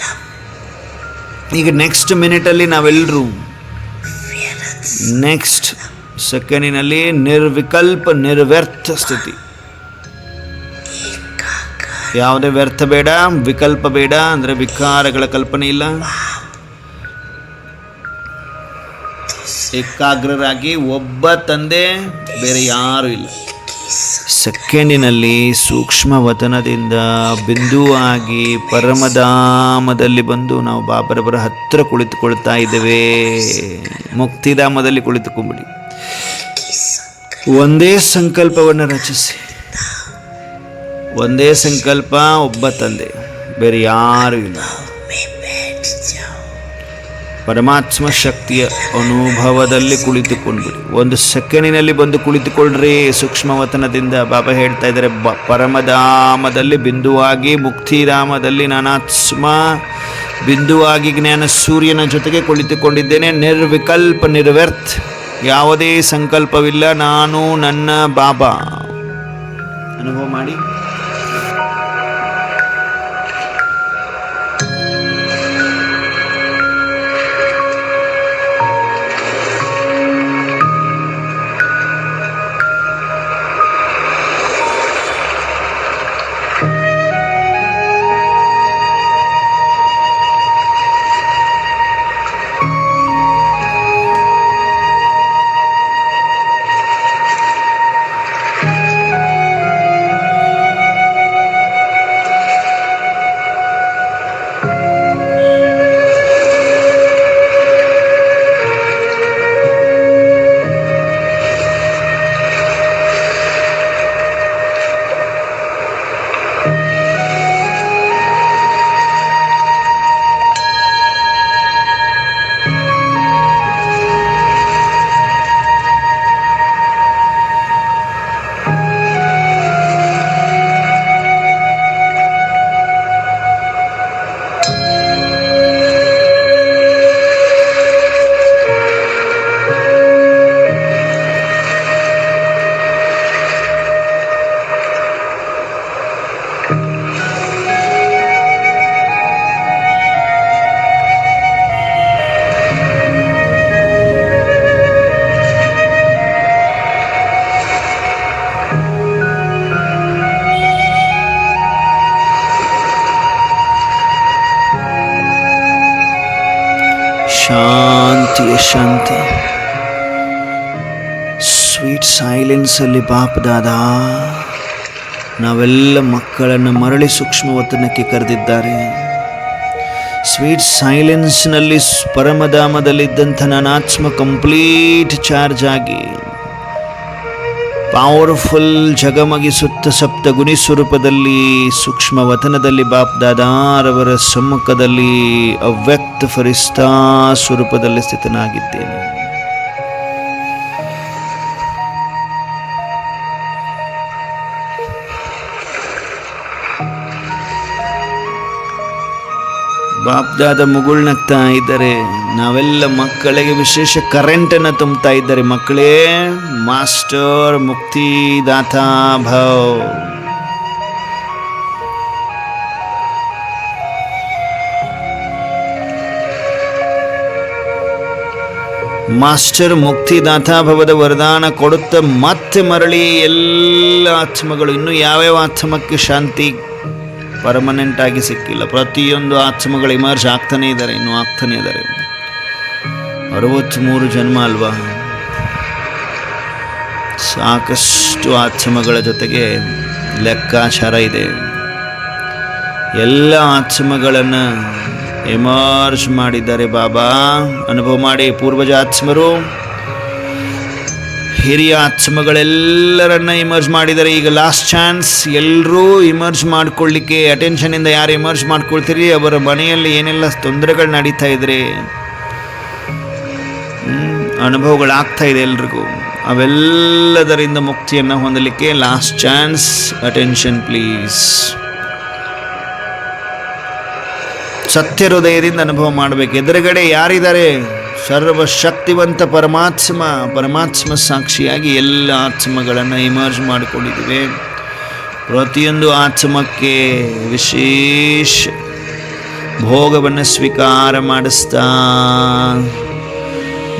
ಈಗ ನೆಕ್ಸ್ಟ್ ಮಿನಿಟಲ್ಲಿ ನಾವೆಲ್ಲರೂ ನೆಕ್ಸ್ಟ್ ಸೆಕೆಂಡಿನಲ್ಲಿ ನಿರ್ವಿಕಲ್ಪ ನಿರ್ವ್ಯರ್ಥ ಸ್ಥಿತಿ. ಯಾವುದೇ ವ್ಯರ್ಥ ಬೇಡ, ವಿಕಲ್ಪ ಬೇಡ, ಅಂದರೆ ವಿಕಾರಗಳ ಕಲ್ಪನೆ ಇಲ್ಲ. ಏಕಾಗ್ರರಾಗಿ ಒಬ್ಬ ತಂದೆ, ಬೇರೆ ಯಾರೂ ಇಲ್ಲ. ಸೆಕೆಂಡಿನಲ್ಲಿ ಸೂಕ್ಷ್ಮ ವತನದಿಂದ ಬಿಂದುವಾಗಿ ಪರಮಧಾಮದಲ್ಲಿ ಬಂದು ನಾವು ಬಾಬರವರ ಹತ್ತಿರ ಕುಳಿತುಕೊಳ್ತಾ ಇದ್ದೇವೆ. ಮುಕ್ತಿಧಾಮದಲ್ಲಿ ಕುಳಿತುಕೊಂಡ್ಬಿಡಿ. ಒಂದೇ ಸಂಕಲ್ಪವನ್ನು ರಚಿಸಿ, ಒಂದೇ ಸಂಕಲ್ಪ, ಒಬ್ಬ ತಂದೆ, ಬೇರೆ ಯಾರೂ ಇಲ್ಲ. ಪರಮಾತ್ಮ ಶಕ್ತಿಯ ಅನುಭವದಲ್ಲಿ ಕುಳಿತುಕೊಂಡ್ಬಿಡಿ. ಒಂದು ಸೆಕೆಂಡಿನಲ್ಲಿ ಬಂದು ಕುಳಿತುಕೊಳ್ಳ್ರಿ ಸೂಕ್ಷ್ಮವತನದಿಂದ. ಬಾಬಾ ಹೇಳ್ತಾ ಇದ್ದಾರೆ, ಪರಮಧಾಮದಲ್ಲಿ ಬಿಂದುವಾಗಿ, ಮುಕ್ತಿಧಾಮದಲ್ಲಿ ನಾನಾತ್ಮ ಬಿಂದುವಾಗಿ ಜ್ಞಾನ ಸೂರ್ಯನ ಜೊತೆಗೆ ಕುಳಿತುಕೊಂಡಿದ್ದೇನೆ. ನಿರ್ವಿಕಲ್ಪ ನಿರ್ವ್ಯರ್ಥ, ಯಾವುದೇ ಸಂಕಲ್ಪವಿಲ್ಲ. ನಾನು ನನ್ನ ಬಾಬಾ ಅನುಭವ ಮಾಡಿ. ಮುಕ್ತಿಯ ಶಾಂತಿ. ಸ್ವೀಟ್ ಸೈಲೆನ್ಸ್ ಅಲ್ಲಿ ಬಾಪ್ ದಾದಾ ನಾವೆಲ್ಲ ಮಕ್ಕಳನ್ನು ಮರಳಿ ಸೂಕ್ಷ್ಮವತನಕ್ಕೆ ಕರೆದಿದ್ದಾರೆ. ಸ್ವೀಟ್ ಸೈಲೆನ್ಸ್ನಲ್ಲಿ ಪರಮಧಾಮದಲ್ಲಿದ್ದಂಥ ನನ್ನ ಆತ್ಮ ಕಂಪ್ಲೀಟ್ ಚಾರ್ಜ್ ಆಗಿ ಪವರ್ಫುಲ್ ಜಗಮಗಿಸುತ್ತ ಸಪ್ತಗುಣಿ ಸ್ವರೂಪದಲ್ಲಿ ಸೂಕ್ಷ್ಮ ವತನದಲ್ಲಿ ಬಾಪ್ ದಾದಾರವರ ಸಮ್ಮುಖದಲ್ಲಿ ಅವ್ಯಕ್ತ ಫರಿಸ್ತಾ ಸ್ವರೂಪದಲ್ಲಿ ಸ್ಥಿತನಾಗಿದ್ದೇನೆ. ಬಾಪ್ದಾದ ಮುಗುಳ್ನಗ್ತಾ ಇದ್ದಾರೆ. ನಾವೆಲ್ಲ ಮಕ್ಕಳಿಗೆ ವಿಶೇಷ ಕರೆಂಟನ್ನು ತುಂಬುತ್ತಾ ಇದ್ದಾರೆ. ಮಕ್ಕಳೇ, ಮಾಸ್ಟರ್ ಮುಕ್ತಿ ದಾತಾ ಭವ್. ಮಾಸ್ಟರ್ ಮುಕ್ತಿದಾತಾ ಭವದ ವರದಾನ ಕೊಡುತ್ತ ಮತ್ತೆ ಮರಳಿ ಎಲ್ಲ ಆತ್ಮಗಳು, ಇನ್ನು ಯಾವ್ಯಾವ ಆತ್ಮಕ್ಕೆ ಶಾಂತಿ ಪರ್ಮನೆಂಟ್ ಆಗಿ ಸಿಕ್ಕಿಲ್ಲ, ಪ್ರತಿಯೊಂದು ಆತ್ಮಗಳು ಇಮರ್ಜ್ ಆಗ್ತಾನೆ ಇದ್ದಾರೆ, ಇನ್ನೂ ಆಗ್ತಾನೆ ಇದ್ದಾರೆ. 63 ಜನ್ಮ ಅಲ್ವಾ, ಸಾಕಷ್ಟು ಆತ್ಮಗಳ ಜೊತೆಗೆ ಲೆಕ್ಕಾಚಾರ ಇದೆ. ಎಲ್ಲ ಆತ್ಮಗಳನ್ನು ಎಮರ್ಜ್ ಮಾಡಿದ್ದಾರೆ ಬಾಬಾ. ಅನುಭವ ಮಾಡಿ. ಪೂರ್ವಜ ಆತ್ಮರು, ಹಿರಿಯ ಆತ್ಮಗಳೆಲ್ಲರನ್ನ ಇಮರ್ಜ್ ಮಾಡಿದ್ದಾರೆ. ಈಗ ಲಾಸ್ಟ್ ಚಾನ್ಸ್. ಎಲ್ಲರೂ ಇಮರ್ಜ್ ಮಾಡ್ಕೊಳ್ಳಿಕ್ಕೆ, ಅಟೆನ್ಷನಿಂದ ಯಾರು ಇಮರ್ಜ್ ಮಾಡ್ಕೊಳ್ತೀರಿ ಅವರ ಮನೆಯಲ್ಲಿ ಏನೆಲ್ಲ ತೊಂದರೆಗಳು ನಡೀತಾ ಇದ್ರೆ, ಅನುಭವಗಳಾಗ್ತಾ ಇದೆ ಎಲ್ರಿಗೂ, ಅವೆಲ್ಲದರಿಂದ ಮುಕ್ತಿಯನ್ನು ಹೊಂದಲಿಕ್ಕೆ ಲಾಸ್ಟ್ ಚಾನ್ಸ್. Attention please. ಸತ್ಯ ಹೃದಯದಿಂದ ಅನುಭವ ಮಾಡಬೇಕು. ಎದುರುಗಡೆ ಯಾರಿದ್ದಾರೆ? ಸರ್ವಶಕ್ತಿವಂತ ಪರಮಾತ್ಮ ಸಾಕ್ಷಿಯಾಗಿ ಎಲ್ಲ ಆತ್ಮಗಳನ್ನು ಇಮರ್ಜ್ ಮಾಡಿಕೊಂಡಿದ್ದೀವಿ. ಪ್ರತಿಯೊಂದು ಆತ್ಮಕ್ಕೆ ವಿಶೇಷ ಭೋಗವನ್ನು ಸ್ವೀಕಾರ ಮಾಡಿಸ್ತಾ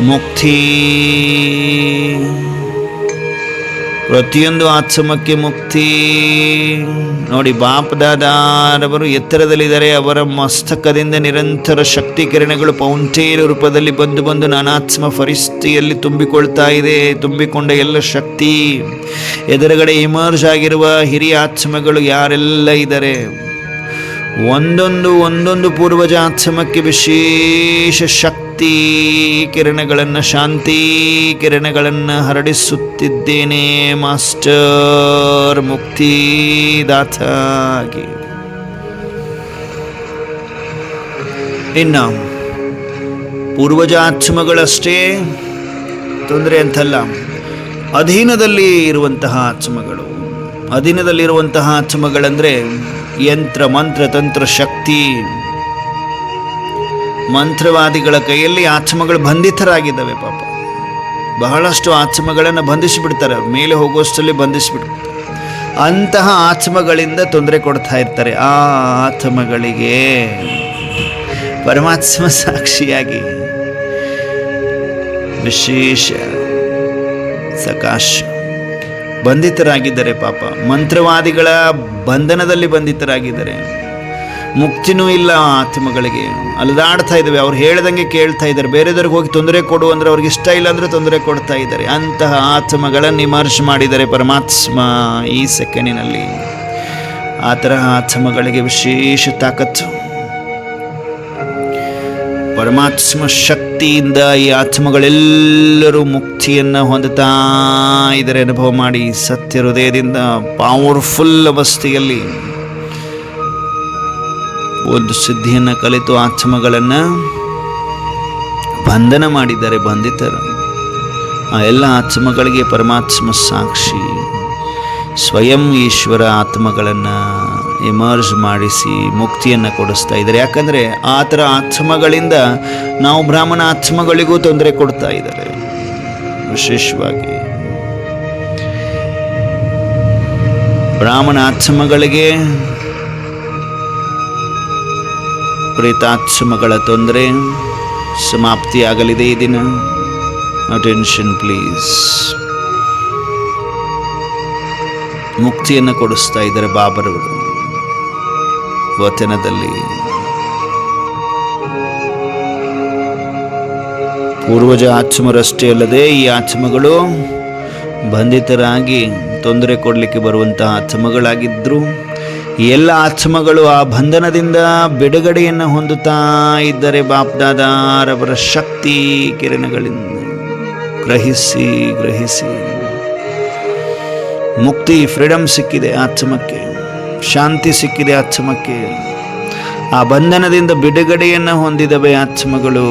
ಮುಕ್ತಿ, ಪ್ರತಿಯೊಂದು ಆತ್ಮಕ್ಕೆ ಮುಕ್ತಿ. ನೋಡಿ, ಬಾಪ್ ದಾದಾರವರು ಎತ್ತರದಲ್ಲಿದ್ದಾರೆ. ಅವರ ಮಸ್ತಕದಿಂದ ನಿರಂತರ ಶಕ್ತಿ ಕಿರಣಗಳು ಪೌಂಟೇನ ರೂಪದಲ್ಲಿ ಬಂದು ನಾನಾತ್ಮ ಪರಿಸ್ಥಿತಿಯಲ್ಲಿ ತುಂಬಿಕೊಳ್ತಾ ಇದೆ. ತುಂಬಿಕೊಂಡ ಎಲ್ಲ ಶಕ್ತಿ ಎದುರುಗಡೆ ಇಮರ್ಜ್ ಆಗಿರುವ ಹಿರಿಯ ಆತ್ಮಗಳು ಯಾರೆಲ್ಲ ಇದ್ದಾರೆ, ಒಂದೊಂದು ಪೂರ್ವಜ ಆತ್ಮಕ್ಕೆ ವಿಶೇಷ ಶಕ್ತಿ ಕಿರಣಗಳನ್ನು, ಶಾಂತಿ ಕಿರಣಗಳನ್ನು ಹರಡಿಸುತ್ತಿದ್ದೇನೆ ಮಾಸ್ಟರ್ ಮುಕ್ತಿ ದಾತಾಗಿ. ಇನ್ನು ಪೂರ್ವಜ ಆತ್ಮಗಳಷ್ಟೇ ತೊಂದರೆ ಅಂತಲ್ಲ, ಅಧೀನದಲ್ಲಿ ಇರುವಂತಹ ಆತ್ಮಗಳು. ಅಧೀನದಲ್ಲಿರುವಂತಹ ಆತ್ಮಗಳಂದರೆ ಯಂತ್ರ ಮಂತ್ರ ತಂತ್ರ ಶಕ್ತಿ ಮಂತ್ರವಾದಿಗಳ ಕೈಯಲ್ಲಿ ಆತ್ಮಗಳು ಬಂಧಿತರಾಗಿದ್ದಾವೆ. ಪಾಪ ಬಹಳಷ್ಟು ಆತ್ಮಗಳನ್ನು ಬಂಧಿಸಿಬಿಡ್ತಾರೆ, ಅವ್ರ ಮೇಲೆ ಹೋಗುವಷ್ಟರಲ್ಲಿ ಬಂಧಿಸಿಬಿಡ್ತಾರೆ. ಅಂತಹ ಆತ್ಮಗಳಿಂದ ತೊಂದರೆ ಕೊಡ್ತಾ ಇರ್ತಾರೆ. ಆ ಆತ್ಮಗಳಿಗೆ ಪರಮಾತ್ಮ ಸಾಕ್ಷಿಯಾಗಿ ವಿಶೇಷ ಸಕಾಶ ಬಂಧಿತರಾಗಿದ್ದಾರೆ. ಪಾಪ ಮಂತ್ರವಾದಿಗಳ ಬಂಧನದಲ್ಲಿ ಬಂಧಿತರಾಗಿದ್ದಾರೆ. ಮುಕ್ತಿನೂ ಇಲ್ಲ ಆತ್ಮಗಳಿಗೆ, ಅಲದಾಡ್ತಾ ಇದ್ದಾವೆ. ಅವ್ರು ಹೇಳ್ದಂಗೆ ಕೇಳ್ತಾ ಇದ್ದಾರೆ. ಬೇರೆದವ್ರಿಗೆ ಹೋಗಿ ತೊಂದರೆ ಕೊಡು ಅಂದರೆ ಅವ್ರಿಗೆ ಇಷ್ಟ ಇಲ್ಲ ಅಂದರೆ ತೊಂದರೆ ಕೊಡ್ತಾ ಇದ್ದಾರೆ. ಅಂತಹ ಆತ್ಮಗಳನ್ನು ಇಮರ್ಜ್ ಮಾಡಿದ್ದಾರೆ ಪರಮಾತ್ಮ ಈ ಸೆಕೆಂಡಿನಲ್ಲಿ. ಆ ತರಹ ಆತ್ಮಗಳಿಗೆ ವಿಶೇಷ ತಾಕತ್ತು ಪರಮಾತ್ಮ ಶಕ್ತಿಯಿಂದ ಈ ಆತ್ಮಗಳೆಲ್ಲರೂ ಮುಕ್ತಿಯನ್ನು ಹೊಂದುತ್ತಾ ಇದ್ದಾರೆ. ಅನುಭವ ಮಾಡಿ. ಸತ್ಯ ಹೃದಯದಿಂದ ಪವರ್ಫುಲ್ ಅವಸ್ಥೆಯಲ್ಲಿ ಒಂದು ಸಿದ್ಧಿಯನ್ನು ಕಲಿತು ಆತ್ಮಗಳನ್ನು ಬಂಧನ ಮಾಡಿದ್ದಾರೆ, ಬಂಧಿತರು. ಆ ಎಲ್ಲ ಆತ್ಮಗಳಿಗೆ ಪರಮಾತ್ಮ ಸಾಕ್ಷಿ ಸ್ವಯಂ ಈಶ್ವರ ಆತ್ಮಗಳನ್ನು ಎಮರ್ಜ್ ಮಾಡಿಸಿ ಮುಕ್ತಿಯನ್ನು ಕೊಡಿಸ್ತಾ ಇದ್ದಾರೆ. ಯಾಕಂದರೆ ಆ ಥರ ಆತ್ಮಗಳಿಂದ ನಾವು ಬ್ರಾಹ್ಮಣ ಆತ್ಮಗಳಿಗೂ ತೊಂದರೆ ಕೊಡ್ತಾ ಇದ್ದಾರೆ. ವಿಶೇಷವಾಗಿ ಬ್ರಾಹ್ಮಣ ಆತ್ಮಗಳಿಗೆ ಪ್ರೇತಾತ್ಮಗಳ ತೊಂದರೆ ಸಮಾಪ್ತಿಯಾಗಲಿದೆ ಈ ದಿನ. Attention please. ಮುಕ್ತಿಯನ್ನು ಕೊಡಿಸ್ತಾ ಇದ್ದಾರೆ ಬಾಬರವರು ವಚನದಲ್ಲಿ. ಪೂರ್ವಜ ಆತ್ಮರಷ್ಟೇ ಅಲ್ಲದೆ ಈ ಆತ್ಮಗಳು ಬಂಧಿತರಾಗಿ ತೊಂದರೆ ಕೊಡಲಿಕ್ಕೆ ಬರುವಂತಹ ಆತ್ಮಗಳಾಗಿದ್ದರು. ಎಲ್ಲ ಆತ್ಮಗಳು ಆ ಬಂಧನದಿಂದ ಬಿಡುಗಡೆಯನ್ನು ಹೊಂದುತ್ತಾ ಇದ್ದರೆ ಬಾಪ್ದಾದಾರವರ ಶಕ್ತಿ ಕಿರಣಗಳಿಂದ ಗ್ರಹಿಸಿ ಮುಕ್ತಿ, ಫ್ರೀಡಮ್ ಸಿಕ್ಕಿದೆ ಆತ್ಮಕ್ಕೆ, ಶಾಂತಿ ಸಿಕ್ಕಿದೆ ಆತ್ಮಕ್ಕೆ. ಆ ಬಂಧನದಿಂದ ಬಿಡುಗಡೆಯನ್ನು ಹೊಂದಿದವೆ ಆತ್ಮಗಳು.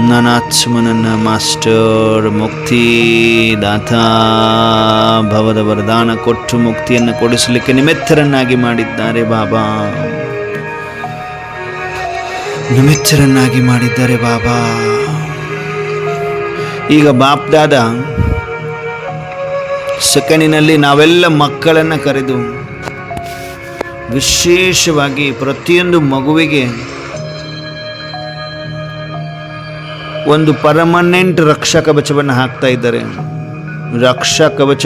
ನನಾತ್ಮ ನನ್ನ ಮಾಸ್ಟರ್ ಮುಕ್ತಿ ದಾತಾ ಭವದ ವರದಾನ ಕೊಟ್ಟು ಮುಕ್ತಿಯನ್ನು ಕೊಡಿಸಲಿಕ್ಕೆ ನಿಮಿತ್ತರನ್ನಾಗಿ ಮಾಡಿದ್ದಾರೆ ಬಾಬಾ, ನಿಮಿತ್ತರನ್ನಾಗಿ ಮಾಡಿದ್ದಾರೆ ಬಾಬಾ. ಈಗ ಬಾಪ್ದಾದ ಸೆಕೆಂಡಿನಲ್ಲಿ ನಾವೆಲ್ಲ ಮಕ್ಕಳನ್ನು ಕರೆದು ವಿಶೇಷವಾಗಿ ಪ್ರತಿಯೊಂದು ಮಗುವಿಗೆ ಒಂದು ಪರ್ಮನೆಂಟ್ ರಕ್ಷಾ ಕವಚವನ್ನು ಹಾಕ್ತಾ ಇದ್ದಾರೆ. ರಕ್ಷಾ ಕವಚ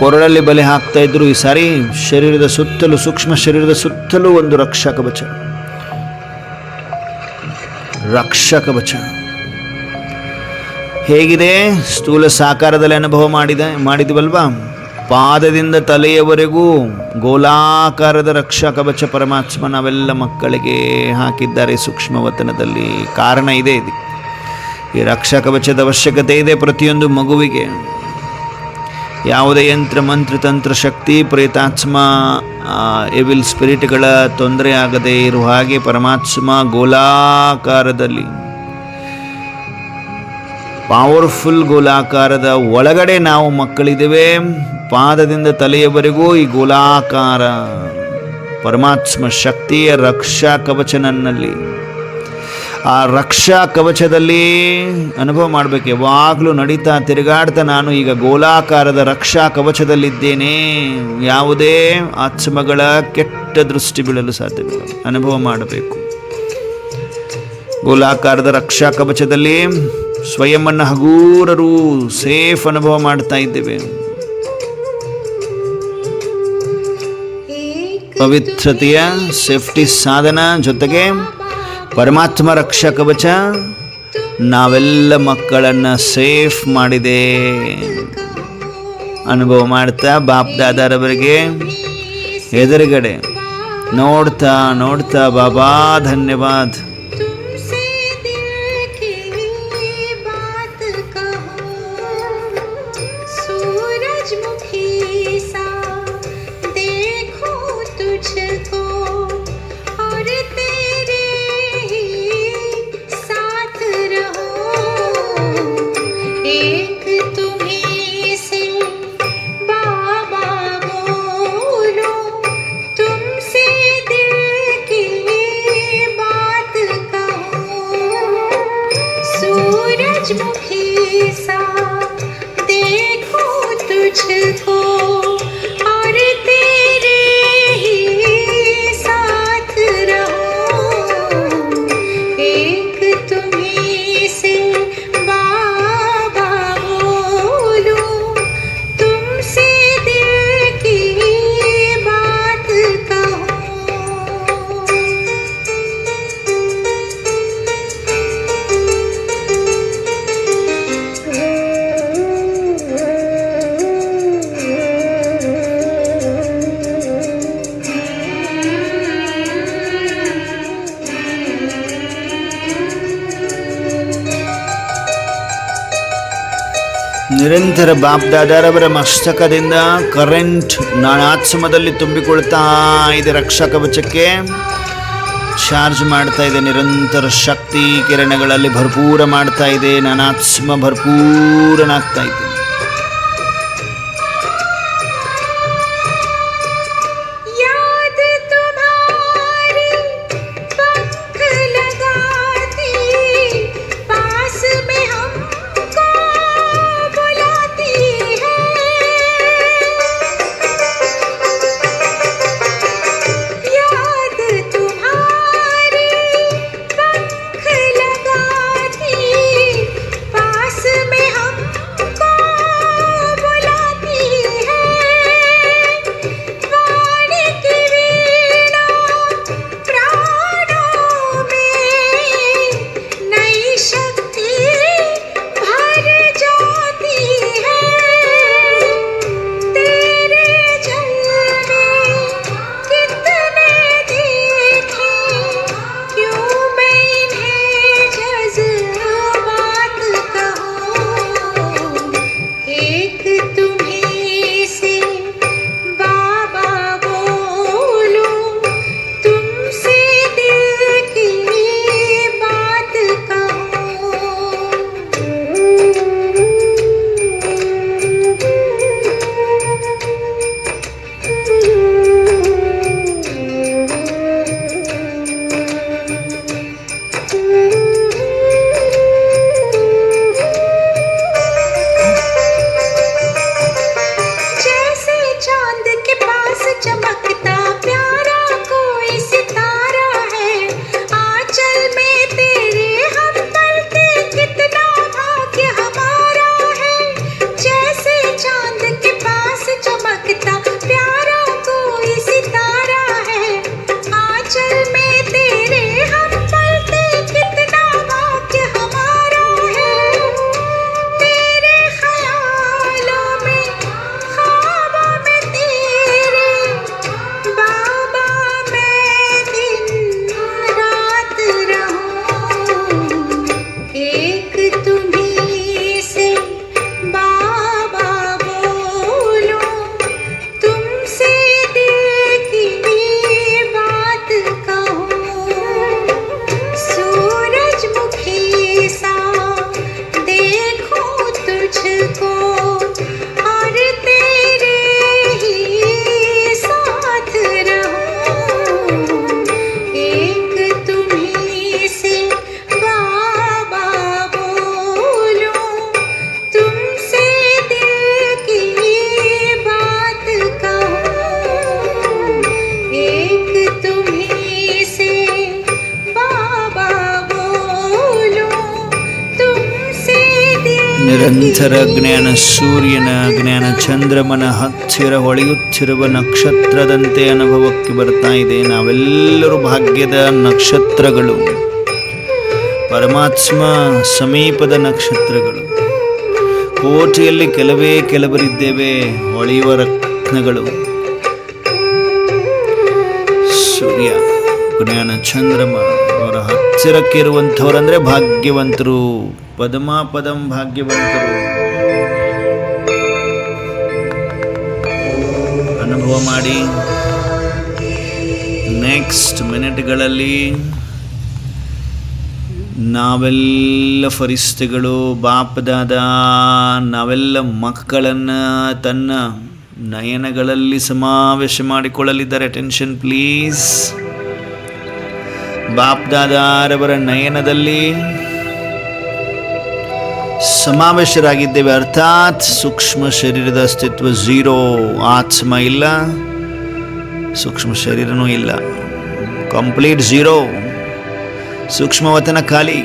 ಕೊರಳಲ್ಲಿ ಬಲೆ ಹಾಕ್ತಾ ಇದ್ರು. ಈ ಸಾರಿ ಶರೀರದ ಸುತ್ತಲೂ, ಸೂಕ್ಷ್ಮ ಶರೀರದ ಸುತ್ತಲೂ ಒಂದು ರಕ್ಷಾ ಕವಚ. ಹೇಗಿದೆ? ಸ್ಥೂಲ ಸಾಕಾರದಲ್ಲಿ ಅನುಭವ ಮಾಡಿದ್ವಲ್ವಾ? ಪಾದದಿಂದ ತಲೆಯವರೆಗೂ ಗೋಲಾಕಾರದ ರಕ್ಷಾ ಕವಚ ಪರಮಾತ್ಮ ನಾವೆಲ್ಲ ಮಕ್ಕಳಿಗೆ ಹಾಕಿದ್ದಾರೆ ಸೂಕ್ಷ್ಮವತನದಲ್ಲಿ. ಕಾರಣ ಇದೆ, ಈ ರಕ್ಷಾ ಕವಚದ ಅವಶ್ಯಕತೆ ಇದೆ ಪ್ರತಿಯೊಂದು ಮಗುವಿಗೆ. ಯಾವುದೇ ಯಂತ್ರ ಮಂತ್ರ ತಂತ್ರ ಶಕ್ತಿ ಪ್ರೇತಾತ್ಮ ಎವಿಲ್ ಸ್ಪಿರಿಟ್ಗಳ ತೊಂದರೆ ಆಗದೆ ಇರುವ ಹಾಗೆ ಪರಮಾತ್ಮ ಗೋಲಾಕಾರದಲ್ಲಿ, ಪವರ್ಫುಲ್ ಗೋಲಾಕಾರದ ಒಳಗಡೆ ನಾವು ಮಕ್ಕಳಿದ್ದೇವೆ. ಪಾದದಿಂದ ತಲೆಯವರೆಗೂ ಈ ಗೋಲಾಕಾರ ಪರಮಾತ್ಮ ಶಕ್ತಿಯ ರಕ್ಷಾ ಕವಚ ನನ್ನಲ್ಲಿ. ಆ ರಕ್ಷಾ ಕವಚದಲ್ಲಿ ಅನುಭವ ಮಾಡಬೇಕು. ಯಾವಾಗಲೂ ನಡೀತಾ ತಿರುಗಾಡ್ತಾ ನಾನು ಈಗ ಗೋಲಾಕಾರದ ರಕ್ಷಾ ಕವಚದಲ್ಲಿದ್ದೇನೆ. ಯಾವುದೇ ಆತ್ಮಗಳ ಕೆಟ್ಟ ದೃಷ್ಟಿ ಬೀಳಲು ಸಾಧ್ಯವಿಲ್ಲ. ಅನುಭವ ಮಾಡಬೇಕು. ಗೋಲಾಕಾರದ ರಕ್ಷಾ ಕವಚದಲ್ಲಿ ಸ್ವಯಂವನ್ನು ಹಗೂರರು ಸೇಫ್ ಅನುಭವ ಮಾಡ್ತಾ ಇದ್ದೇವೆ. ಪವಿತ್ರತೆಯ ಸೇಫ್ಟಿ ಸಾಧನ ಜೊತೆಗೆ ಪರಮಾತ್ಮ ರಕ್ಷಾ ಕವಚ ನಾವೆಲ್ಲ ಮಕ್ಕಳನ್ನು ಸೇಫ್ ಮಾಡಿದೆ. ಅನುಭವ ಮಾಡ್ತಾ ಬಾಪ್ ದಾದಾರವರಿಗೆ ಎದುರುಗಡೆ ನೋಡ್ತಾ ಬಾಬಾ ಧನ್ಯವಾದ. ನಿರಂತರ ಬಾಪ್ದಾದಾರವರ ಮಸ್ತಕದಿಂದ ಕರೆಂಟ್ ನಾನಾತ್ಮದಲ್ಲಿ ತುಂಬಿಕೊಳ್ತಾ ಇದೆ. ರಕ್ಷಾ ಕವಚಕ್ಕೆ ಚಾರ್ಜ್ ಮಾಡ್ತಾ ಇದೆ. ನಿರಂತರ ಶಕ್ತಿ ಕಿರಣಗಳಲ್ಲಿ ಭರ್ಪೂರ ಮಾಡ್ತಾ ಇದೆ. ನಾನಾತ್ಮ ಭರ್ಪೂರನಾಗ್ತಾ ಇದೆ. ನಿರಂತರ ಜ್ಞಾನ ಸೂರ್ಯನ, ಜ್ಞಾನ ಚಂದ್ರಮನ ಹತ್ತಿರ ಹೊಳೆಯುತ್ತಿರುವ ನಕ್ಷತ್ರದಂತೆ ಅನುಭವಕ್ಕೆ ಬರ್ತಾ ಇದೆ. ನಾವೆಲ್ಲರೂ ಭಾಗ್ಯದ ನಕ್ಷತ್ರಗಳು, ಪರಮಾತ್ಮ ಸಮೀಪದ ನಕ್ಷತ್ರಗಳು. ಕೋಟಿಯಲ್ಲಿ ಕೆಲವರಿದ್ದೇವೆ ಹೊಳೆಯುವ ರತ್ನಗಳು. ಸೂರ್ಯ, ಜ್ಞಾನ ಚಂದ್ರಮ ಅವರ ಹತ್ತಿರಕ್ಕೆ ಇರುವಂಥವರಂದ್ರೆ ಭಾಗ್ಯವಂತರು, ಪದಂ ಭಾಗ್ಯವಂತರು. ಅನುಭವ ಮಾಡಿ. ನೆಕ್ಸ್ಟ್ ಮಿನಿಟ್ಗಳಲ್ಲಿ ನಾವೆಲ್ಲ ಫರಿಸ್ತೆಗಳು, ಬಾಪ್ದಾದ ನಾವೆಲ್ಲ ಮಕ್ಕಳನ್ನು ತನ್ನ ನಯನಗಳಲ್ಲಿ ಸಮಾವೇಶ ಮಾಡಿಕೊಳ್ಳಲಿದ್ದಾರೆ. Attention please. ಬಾಪ್ದಾದಾರವರ ನಯನದಲ್ಲಿ ಸಮಾವೇಶರಾಗಿದ್ದೇವೆ. ಅರ್ಥಾತ್ ಸೂಕ್ಷ್ಮ ಶರೀರದ ಅಸ್ತಿತ್ವ ಝೀರೋ. ಆತ್ಮ ಇಲ್ಲ, ಸೂಕ್ಷ್ಮ ಶರೀರನೂ ಇಲ್ಲ, ಕಂಪ್ಲೀಟ್ ಝೀರೋ. ಸೂಕ್ಷ್ಮವತನ ಖಾಲಿ.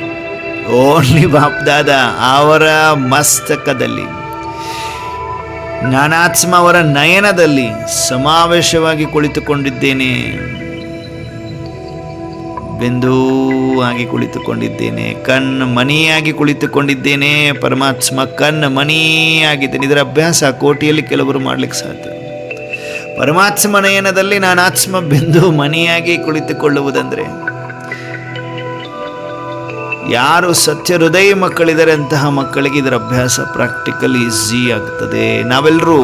ಓನ್ಲಿ ಬಾಪ್ದಾದ ಅವರ ಮಸ್ತಕದಲ್ಲಿ, ನಾನಾತ್ಮ ಅವರ ನಯನದಲ್ಲಿ ಸಮಾವೇಶವಾಗಿ ಕುಳಿತುಕೊಂಡಿದ್ದೇನೆ. ಬಿಂದು ಆಗಿ ಕುಳಿತುಕೊಂಡಿದ್ದೇನೆ, ಕಣ್ಣು ಮಣಿಯಾಗಿ ಕುಳಿತುಕೊಂಡಿದ್ದೇನೆ. ಪರಮಾತ್ಮ ಕಣ್ಣು ಮಣಿಯಾಗಿದ್ದೇನೆ. ಇದರ ಅಭ್ಯಾಸ ಕೋಟಿಯಲ್ಲಿ ಕೆಲವರು ಮಾಡ್ಲಿಕ್ಕೆ ಸಾಧ್ಯ. ಪರಮಾತ್ಮ ನಯನದಲ್ಲಿ ನಾನಾತ್ಮ ಬಿಂದು ಮಣಿಯಾಗಿ ಕುಳಿತುಕೊಳ್ಳುವುದಂದ್ರೆ, ಯಾರು ಸತ್ಯ ಹೃದಯ ಮಕ್ಕಳಿದ್ದಾರೆ ಅಂತಹ ಮಕ್ಕಳಿಗೆ ಇದರ ಅಭ್ಯಾಸ ಪ್ರಾಕ್ಟಿಕಲ್ ಈಸಿ ಆಗ್ತದೆ. ನಾವೆಲ್ಲರೂ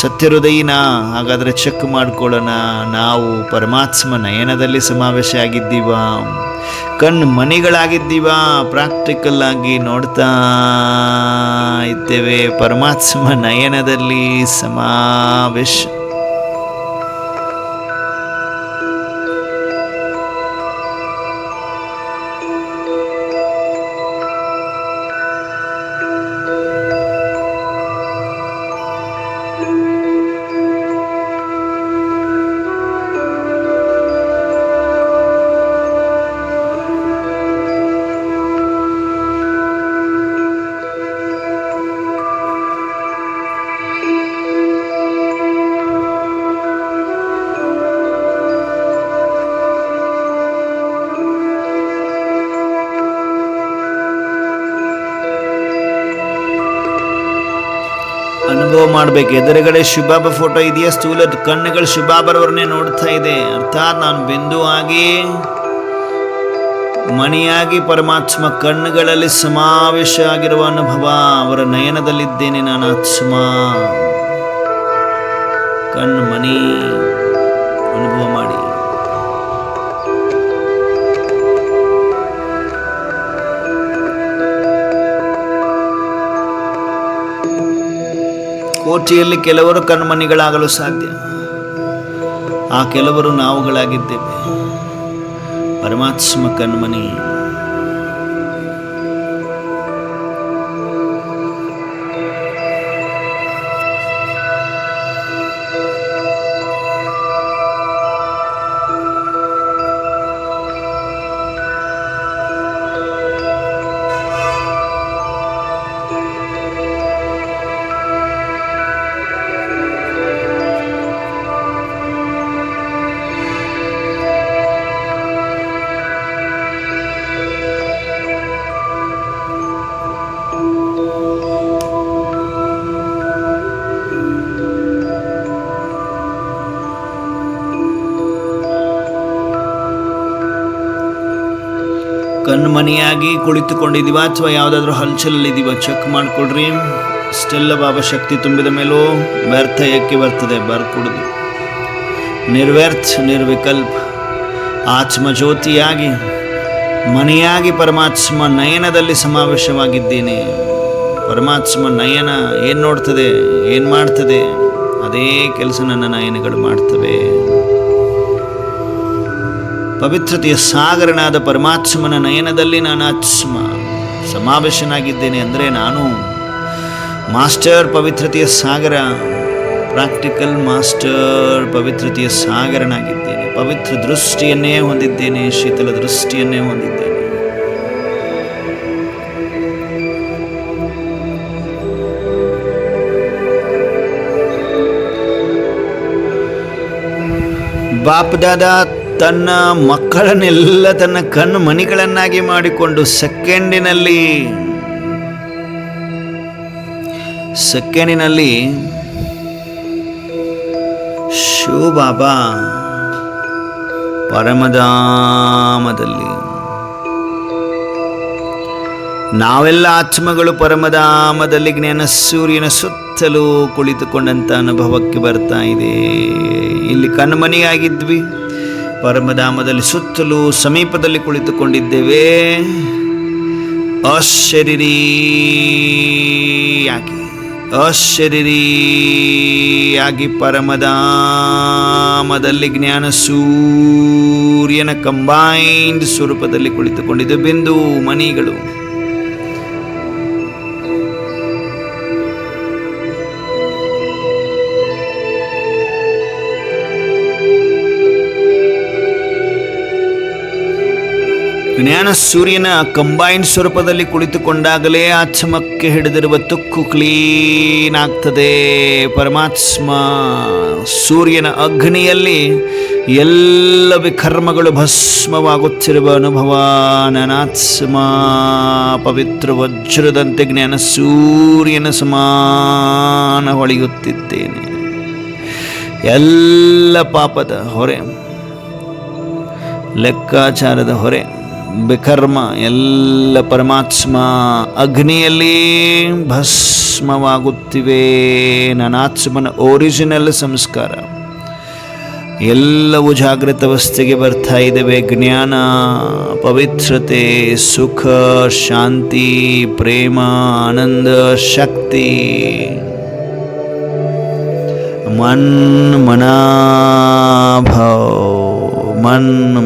ಸತ್ಯ ಹೃದಯನ ಹಾಗಾದರೆ ಚೆಕ್ ಮಾಡ್ಕೊಳ್ಳೋಣ. ನಾವು ಪರಮಾತ್ಮ ನಯನದಲ್ಲಿ ಸಮಾವೇಶ ಆಗಿದ್ದೀವ, ಕಣ್ಣು ಮಣಿಗಳಾಗಿದ್ದೀವ? ಪ್ರಾಕ್ಟಿಕಲ್ ಆಗಿ ನೋಡ್ತಾ ಇದ್ದೇವೆ ಪರಮಾತ್ಮ ನಯನದಲ್ಲಿ ಸಮಾವೇಶ. ಅನುಭವ ಮಾಡಬೇಕು. ಎದುರುಗಡೆ ಶಿವಬಾಬಾ ಫೋಟೋ ಇದೆಯಾ? ಸ್ಥೂಲ ಕಣ್ಣುಗಳು ಶಿವಬಾಬರವ್ರನ್ನೇ ನೋಡ್ತಾ ಇದೆ. ಅರ್ಥಾತ್ ನಾನು ಬಿಂದು ಆಗಿ ಮಣಿಯಾಗಿ ಪರಮಾತ್ಮ ಕಣ್ಣುಗಳಲ್ಲಿ ಸಮಾವೇಶ ಆಗಿರುವ ಅನುಭವ. ಅವರ ನಯನದಲ್ಲಿದ್ದೇನೆ ನಾನು. ಆತ್ಮ ಕಣ್ಣು ಮಣಿ ಅನುಭವ ಮಾಡಿ. ಕೋಟಿಯಲ್ಲಿ ಕೆಲವರು ಕಣ್ಮಣಿಗಳಾಗಲು ಸಾಧ್ಯ. ಆ ಕೆಲವರು ನಾವುಗಳಾಗಿದ್ದೇವೆ. ಪರಮಾತ್ಮ ಕಣ್ಮಣಿ. ಕಣ್ಮಣಿಯಾಗಿ ಕುಳಿತುಕೊಂಡಿದ್ದೀವ ಅಥವಾ ಯಾವುದಾದ್ರೂ ಹಲ್ಚಲಲ್ಲಿದ್ದೀವ ಚೆಕ್ ಮಾಡಿಕೊಡ್ರಿ. ಇಷ್ಟೆಲ್ಲ ಬಾಬಾ ಶಕ್ತಿ ತುಂಬಿದ ಮೇಲೂ ವ್ಯರ್ಥ ಏಕೆ ಬರ್ತದೆ? ಬರ್ಕೊಡುದು. ನಿರ್ವ್ಯರ್ಥ ನಿರ್ವಿಕಲ್ಪ ಆತ್ಮಜ್ಯೋತಿಯಾಗಿ ಮಣಿಯಾಗಿ ಪರಮಾತ್ಮ ನಯನದಲ್ಲಿ ಸಮಾವೇಶವಾಗಿದ್ದೇನೆ. ಪರಮಾತ್ಮ ನಯನ ಏನು ನೋಡ್ತದೆ, ಏನು ಮಾಡ್ತದೆ, ಅದೇ ಕೆಲಸ ನನ್ನ ನಯನಗಳು ಮಾಡ್ತವೆ. ಪವಿತ್ರತೆಯ ಸಾಗರನಾದ ಪರಮಾತ್ಮನ ನಯನದಲ್ಲಿ ನಾನು ಆತ್ಮ ಸಮಾವೇಶನಾಗಿದ್ದೇನೆ. ಅಂದರೆ ನಾನು ಮಾಸ್ಟರ್ ಪವಿತ್ರತೆಯ ಸಾಗರ, ಪ್ರಾಕ್ಟಿಕಲ್ ಮಾಸ್ಟರ್ ಪವಿತ್ರತೆಯ ಸಾಗರನಾಗಿದ್ದೇನೆ. ಪವಿತ್ರ ದೃಷ್ಟಿಯನ್ನೇ ಹೊಂದಿದ್ದೇನೆ, ಶೀತಲ ದೃಷ್ಟಿಯನ್ನೇ ಹೊಂದಿದ್ದೇನೆ. ಬಾಪ್ದಾದ ತನ್ನ ಮಕ್ಕಳನ್ನೆಲ್ಲ ತನ್ನ ಕಣ್ಣು ಮಣಿಗಳನ್ನಾಗಿ ಮಾಡಿಕೊಂಡು ಸೆಕೆಂಡಿನಲ್ಲಿ ಶಿವ ಬಾಬಾ ಪರಮಧಾಮದಲ್ಲಿ, ನಾವೆಲ್ಲ ಆತ್ಮಗಳು ಪರಮಧಾಮದಲ್ಲಿ ಜ್ಞಾನ ಸೂರ್ಯನ ಸುತ್ತಲೂ ಕುಳಿತುಕೊಂಡಂತ ಅನುಭವಕ್ಕೆ ಬರ್ತಾ ಇದೆ. ಇಲ್ಲಿ ಕಣ್ಮನಿಯಾಗಿದ್ವಿ, ಪರಮಧಾಮದಲ್ಲಿ ಸುತ್ತಲೂ ಸಮೀಪದಲ್ಲಿ ಕುಳಿತುಕೊಂಡಿದ್ದೇವೆ. ಅಶರೀರಿಯಾಗಿ ಪರಮಧಾಮದಲ್ಲಿ ಜ್ಞಾನ ಸೂರ್ಯನ ಕಂಬೈನ್ಡ್ ಸ್ವರೂಪದಲ್ಲಿ ಕುಳಿತುಕೊಂಡಿದ್ದೆ. ಬಿಂದು ಮಣಿಗಳು ಜ್ಞಾನ ಸೂರ್ಯನ ಕಂಬೈನ್ಡ್ ಸ್ವರೂಪದಲ್ಲಿ ಕುಳಿತುಕೊಂಡಾಗಲೇ ಆತ್ಮಕ್ಕೆ ಹಿಡಿದಿರುವ ತುಕ್ಕು ಕ್ಲೀನ್ ಆಗ್ತದೆ. ಪರಮಾತ್ಮ ಸೂರ್ಯನ ಅಗ್ನಿಯಲ್ಲಿ ಎಲ್ಲ ವಿಕರ್ಮಗಳು ಭಸ್ಮವಾಗುತ್ತಿರುವ ಅನುಭವ. ನನಾತ್ಮ ಪವಿತ್ರ ವಜ್ರದಂತೆ ಜ್ಞಾನ ಸೂರ್ಯನ ಸಮಾನ ಹೊಳೆಯುತ್ತಿದ್ದೇನೆ. ಎಲ್ಲ ಪಾಪದ ಹೊರೆ, ಲೆಕ್ಕಾಚಾರದ ಹೊರೆ, ವಿಕರ್ಮ ಎಲ್ಲ ಪರಮಾತ್ಮ ಅಗ್ನಿಯಲ್ಲಿ ಭಸ್ಮವಾಗುತ್ತಿವೆ. ನನಾತ್ಮನ ಒರಿಜಿನಲ್ ಸಂಸ್ಕಾರ ಎಲ್ಲವೂ ಜಾಗೃತ ಅವಸ್ಥೆಗೆ ಬರ್ತಾ ಇದ್ದೇವೆ. ಜ್ಞಾನ, ಪವಿತ್ರತೆ, ಸುಖ, ಶಾಂತಿ, ಪ್ರೇಮ, ಆನಂದ, ಶಕ್ತಿ,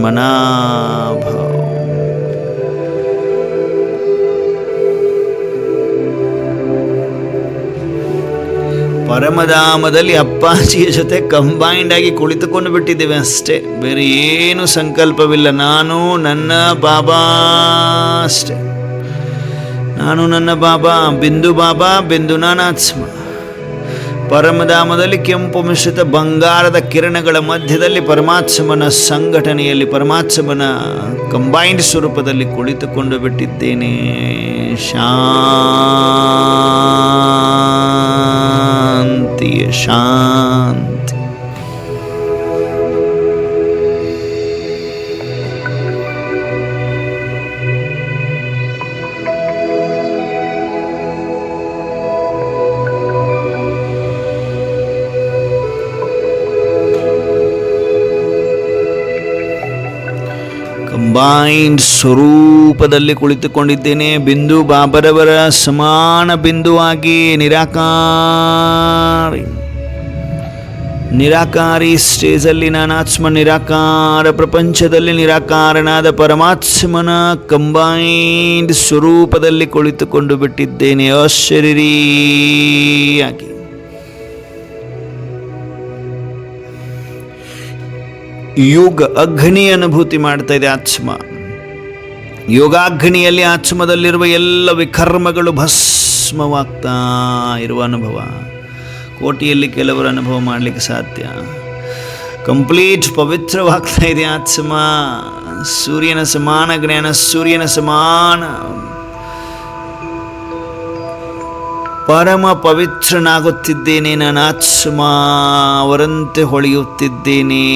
ಮನಾಭಾವ. ಪರಮಧಾಮದಲ್ಲಿ ಅಪ್ಪಾಜಿಯ ಜೊತೆ ಕಂಬೈಂಡ್ ಆಗಿ ಕುಳಿತುಕೊಂಡು ಬಿಟ್ಟಿದ್ದೇವೆ ಅಷ್ಟೇ, ಬೇರೆ ಏನು ಸಂಕಲ್ಪವಿಲ್ಲ. ನಾನು ನನ್ನ ಬಾಬಾ ಅಷ್ಟೇ, ನಾನು ನನ್ನ ಬಾಬಾ, ಬಿಂದು ಬಾಬಾ, ಬಿಂದು ನಾನಾತ್ಮ. ಪರಮಧಾಮದಲ್ಲಿ ಕೆಂಪು ಮಿಶ್ರಿತ ಬಂಗಾರದ ಕಿರಣಗಳ ಮಧ್ಯದಲ್ಲಿ ಪರಮಾತ್ಮನ ಸಂಘಟನೆಯಲ್ಲಿ, ಪರಮಾತ್ಮನ ಕಂಬೈನ್ಡ್ ಸ್ವರೂಪದಲ್ಲಿ ಕುಳಿತುಕೊಂಡು ಬಿಟ್ಟಿದ್ದೇನೆ. ಶಾಂತಿ. ಕಂಬೈನ್ಡ್ ಸ್ವರೂಪದಲ್ಲಿ ಕುಳಿತುಕೊಂಡಿದ್ದೇನೆ. ಬಿಂದು ಬಾಬರವರ ಸಮಾನ ಬಿಂದುವಾಗಿ ನಿರಾಕಾರಿ ಸ್ಟೇಜಲ್ಲಿ ನಾನಾತ್ಮ, ನಿರಾಕಾರ ಪ್ರಪಂಚದಲ್ಲಿ ನಿರಾಕಾರನಾದ ಪರಮಾತ್ಮನ ಕಂಬೈನ್ಡ್ ಸ್ವರೂಪದಲ್ಲಿ ಕುಳಿತುಕೊಂಡು ಬಿಟ್ಟಿದ್ದೇನೆ. ಅಶರೀರಿಯಾಗಿ ಯೋಗ ಅಗ್ನಿ ಅನುಭೂತಿ ಮಾಡ್ತಾ ಇದೆ ಆತ್ಮ. ಯೋಗಾಗ್ನಿಯಲ್ಲಿ ಆತ್ಮದಲ್ಲಿರುವ ಎಲ್ಲ ವಿಕರ್ಮಗಳು ಭಸ್ಮವಾಗ್ತಾ ಇರುವ ಅನುಭವ. ಕೋಟಿಯಲ್ಲಿ ಕೆಲವರು ಅನುಭವ ಮಾಡಲಿಕ್ಕೆ ಸಾಧ್ಯ. ಕಂಪ್ಲೀಟ್ ಪವಿತ್ರವಾಗ್ತಾ ಇದೆ ಆತ್ಮ. ಸೂರ್ಯನ ಸಮಾನ ಜ್ಞಾನ, ಸೂರ್ಯನ ಸಮಾನ ಪರಮ ಪವಿತ್ರನಾಗುತ್ತಿದ್ದೇನೆ. ನಾನು ಆತ್ಮ ಅವರಂತೆ ಹೊಳೆಯುತ್ತಿದ್ದೇನೆ.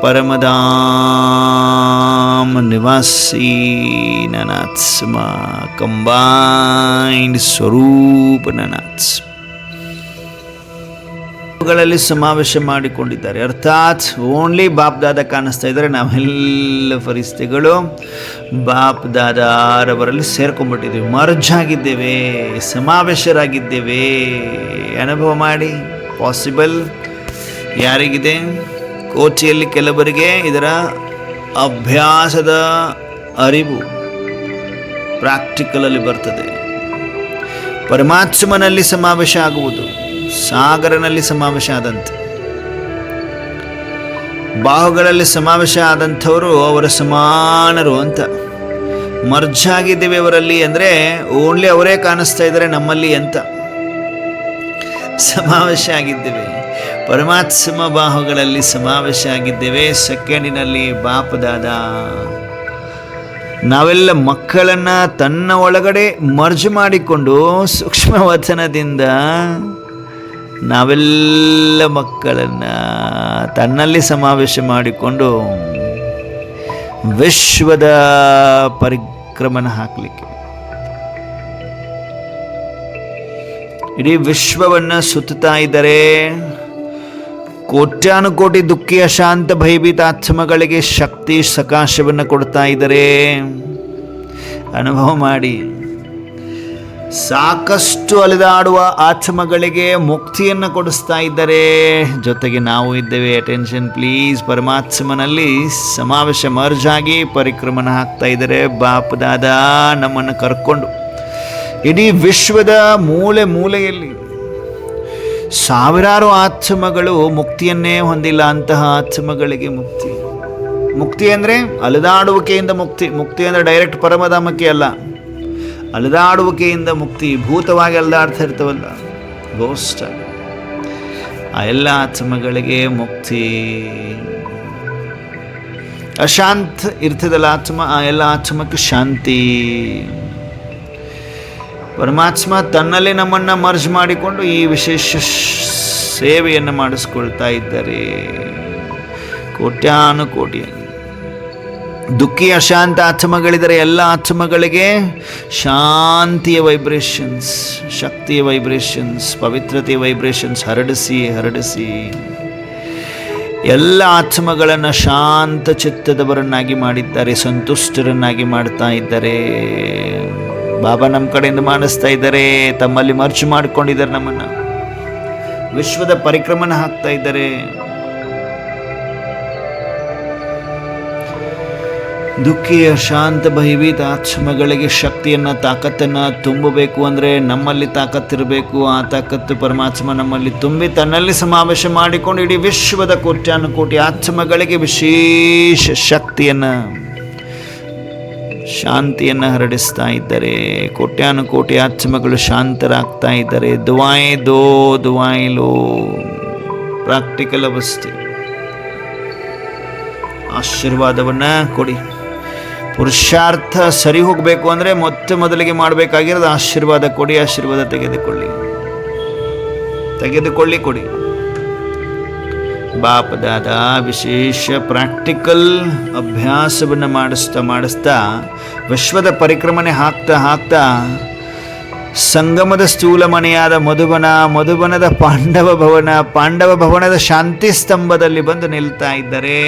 ಪರಮಧಾಮ ನಿವಾಸಿ ನನ್ನ ಆತ್ಮ, ಕಂಬೈನ್ಡ್ ಸ್ವರೂಪ ನನ್ನ ಆತ್ಮ ಗಳಲ್ಲಿ ಸಮಾವೇಶ ಮಾಡಿಕೊಂಡಿದ್ದಾರೆ. ಅರ್ಥಾತ್ ಓನ್ಲಿ ಬಾಪ್ ದಾದಾ ಕಾಣಿಸ್ತಾ ಇದ್ದಾರೆ. ನಾವೆಲ್ಲ ಫರಿಸ್ತಿಗಳು ಬಾಪ್ ದಾದಾರವರಲ್ಲಿ ಸೇರ್ಕೊಂಡ್ಬಿಟ್ಟಿದ್ದೇವೆ, ಮರ್ಜ್ ಆಗಿದ್ದೇವೆ, ಸಮಾವೇಶರಾಗಿದ್ದೇವೆ. ಅನುಭವ ಮಾಡಿ. ಪಾಸಿಬಲ್ ಯಾರಿಗಿದೆ? ಕೋಚಿಯಲ್ಲಿ ಕೆಲವರಿಗೆ ಇದರ ಅಭ್ಯಾಸದ ಅರಿವು ಪ್ರಾಕ್ಟಿಕಲಲ್ಲಿ ಬರ್ತದೆ. ಪರಮಾತ್ಮನಲ್ಲಿ ಸಮಾವೇಶ ಆಗುವುದು ಸಾಗರನಲ್ಲಿ ಸಮಾವೇಶ ಆದಂತೆ, ಬಾಹುಗಳಲ್ಲಿ ಸಮಾವೇಶ ಆದಂಥವರು ಅವರ ಸಮಾನರು ಅಂತ. ಮರ್ಜ್ ಆಗಿದ್ದೇವೆ ಅವರಲ್ಲಿ ಅಂದರೆ ಓನ್ಲಿ ಅವರೇ ಕಾಣಿಸ್ತಾ ಇದ್ದಾರೆ ನಮ್ಮಲ್ಲಿ ಅಂತ. ಸಮಾವೇಶ ಆಗಿದ್ದೇವೆ. ಪರಮಾತ್ಮ ಬಾಹುಗಳಲ್ಲಿ ಸಮಾವೇಶ ಆಗಿದ್ದೇವೆ. ಸೆಕೆಂಡಿನಲ್ಲಿ ಬಾಪದಾದ ನಾವೆಲ್ಲ ಮಕ್ಕಳನ್ನು ತನ್ನ ಒಳಗಡೆ ಮರ್ಜ್ ಮಾಡಿಕೊಂಡು ಸೂಕ್ಷ್ಮ ವಚನದಿಂದ ನಾವೆಲ್ಲ ಮಕ್ಕಳನ್ನು ತನ್ನಲ್ಲಿ ಸಮಾವೇಶ ಮಾಡಿಕೊಂಡು ವಿಶ್ವದ ಪರಿಕ್ರಮಣ ಹಾಕಲಿಕ್ಕೆ, ಇಡೀ ವಿಶ್ವವನ್ನು ಸುತ್ತಾ ಇದ್ದಾರೆ. ಕೋಟ್ಯಾನುಕೋಟಿ ದುಃಖಿ ಅಶಾಂತ ಭಯಭೀತ ಆತ್ಮಗಳಿಗೆ ಶಕ್ತಿ ಸಕಾಶವನ್ನು ಕೊಡ್ತಾ ಇದ್ದಾರೆ. ಅನುಭವ ಮಾಡಿ. ಸಾಕಷ್ಟು ಅಲೆದಾಡುವ ಆತ್ಮಗಳಿಗೆ ಮುಕ್ತಿಯನ್ನು ಕೊಡಿಸ್ತಾ ಇದ್ದಾರೆ. ಜೊತೆಗೆ ನಾವು ಇದ್ದೇವೆ. Attention please. ಪರಮಾತ್ಮನಲ್ಲಿ ಸಮಾವೇಶ ಮರ್ಜ್ ಆಗಿ ಪರಿಕ್ರಮಣ ಹಾಕ್ತಾ ಇದ್ದಾರೆ. ಬಾಪದಾದ ನಮ್ಮನ್ನು ಕರ್ಕೊಂಡು ಇಡೀ ವಿಶ್ವದ ಮೂಲೆ ಮೂಲೆಯಲ್ಲಿ ಸಾವಿರಾರು ಆತ್ಮಗಳು ಮುಕ್ತಿಯನ್ನೇ ಹೊಂದಿಲ್ಲ. ಅಂತಹ ಆತ್ಮಗಳಿಗೆ ಮುಕ್ತಿ ಅಂದರೆ ಅಲೆದಾಡುವಿಕೆಯಿಂದ ಮುಕ್ತಿ. ಮುಕ್ತಿ ಅಂದರೆ ಡೈರೆಕ್ಟ್ ಪರಮಧಾಮಕ್ಕೆ ಅಲ್ಲ, ಅಲೆದಾಡುವಿಕೆಯಿಂದ ಮುಕ್ತಿ. ಭೂತವಾಗಿ ಅಲೆದಾಡ್ತಾ ಇರ್ತವಲ್ಲ, ಗೋಸ್ಟ್ ಆಗಿ ಆ ಎಲ್ಲ ಆತ್ಮಗಳಿಗೆ ಮುಕ್ತಿ. ಅಶಾಂತ ಇರ್ತದಲ್ಲ ಆತ್ಮ, ಆ ಎಲ್ಲ ಆತ್ಮಕ್ಕೆ ಶಾಂತಿ. ಪರಮಾತ್ಮ ತನ್ನಲ್ಲಿ ನಮ್ಮನ್ನು ಮರ್ಜ್ ಮಾಡಿಕೊಂಡು ಈ ವಿಶೇಷ ಸೇವೆಯನ್ನು ಮಾಡಿಸ್ಕೊಳ್ತಾ ಇದ್ದಾರೆ. ಕೋಟ್ಯಾನುಕೋಟಿ ದುಃಖಿ ಅಶಾಂತ ಆತ್ಮಗಳಿದ್ದಾರೆ. ಎಲ್ಲ ಆತ್ಮಗಳಿಗೆ ಶಾಂತಿಯ ವೈಬ್ರೇಷನ್ಸ್, ಶಕ್ತಿಯ ವೈಬ್ರೇಷನ್ಸ್, ಪವಿತ್ರತೆಯ ವೈಬ್ರೇಷನ್ಸ್ ಹರಡಿಸಿ ಎಲ್ಲ ಆತ್ಮಗಳನ್ನು ಶಾಂತ ಚಿತ್ತದವರನ್ನಾಗಿ ಮಾಡಿದ್ದಾರೆ, ಸಂತುಷ್ಟರನ್ನಾಗಿ ಮಾಡ್ತಾ ಇದ್ದಾರೆ. ಬಾಬಾ ನಮ್ಮ ಕಡೆಯಿಂದ ಮಾಡಿಸ್ತಾ ಇದ್ದಾರೆ. ತಮ್ಮಲ್ಲಿ ಮರ್ಚ್ ಮಾಡಿಕೊಂಡಿದ್ದಾರೆ. ನಮ್ಮನ್ನು ವಿಶ್ವದ ಪರಿಕ್ರಮಣ ಹಾಕ್ತಾ ಇದ್ದಾರೆ. ದುಃಖಿ ಶಾಂತ ಭಯಭೀತ ಆತ್ಮಗಳಿಗೆ ಶಕ್ತಿಯನ್ನು ತಾಕತ್ತನ್ನು ತುಂಬಬೇಕು ಅಂದರೆ ನಮ್ಮಲ್ಲಿ ತಾಕತ್ತಿರಬೇಕು. ಆ ತಾಕತ್ತು ಪರಮಾತ್ಮ ನಮ್ಮಲ್ಲಿ ತುಂಬಿ ತನ್ನಲ್ಲಿ ಸಮಾವೇಶ ಮಾಡಿಕೊಂಡು ಇಡೀ ವಿಶ್ವದ ಕೋಟ್ಯಾನುಕೋಟಿ ಆತ್ಮಗಳಿಗೆ ವಿಶೇಷ ಶಕ್ತಿಯನ್ನು, ಶಾಂತಿಯನ್ನು ಹರಡಿಸ್ತಾ ಇದ್ದಾರೆ. ಕೋಟ್ಯಾನುಕೋಟಿ ಆತ್ಮಗಳು ಶಾಂತರಾಗ್ತಾ ಇದ್ದಾರೆ. ದುವಾಯ್ ದೋ ದುವಾಯ್ ಲೋ, ಪ್ರಾಕ್ಟಿಕಲ್ ಅವಸ್ಥೆ. ಆಶೀರ್ವಾದವನ್ನು ಕೊಡಿ. ಪುರುಷಾರ್ಥ ಸರಿ ಹೋಗಬೇಕು ಅಂದರೆ ಮೊದಲಿಗೆ ಮಾಡಬೇಕಾಗಿರೋದು ಆಶೀರ್ವಾದ ಕೊಡಿ. ಆಶೀರ್ವಾದ ತೆಗೆದುಕೊಳ್ಳಿ ಕೊಡಿ. ಬಾಪದಾದ ವಿಶೇಷ ಪ್ರಾಕ್ಟಿಕಲ್ ಅಭ್ಯಾಸವನ್ನು ಮಾಡಿಸ್ತಾ ವಿಶ್ವದ ಪರಿಕ್ರಮಣೆ ಹಾಕ್ತಾ ಸಂಗಮದ ಸ್ಥೂಲ ಮನೆಯಾದ ಮಧುಬನದ ಪಾಂಡವ ಭವನದ ಶಾಂತಿ ಸ್ತಂಭದಲ್ಲಿ ಬಂದು ನಿಲ್ತಾ ಇದ್ದಾರೆ.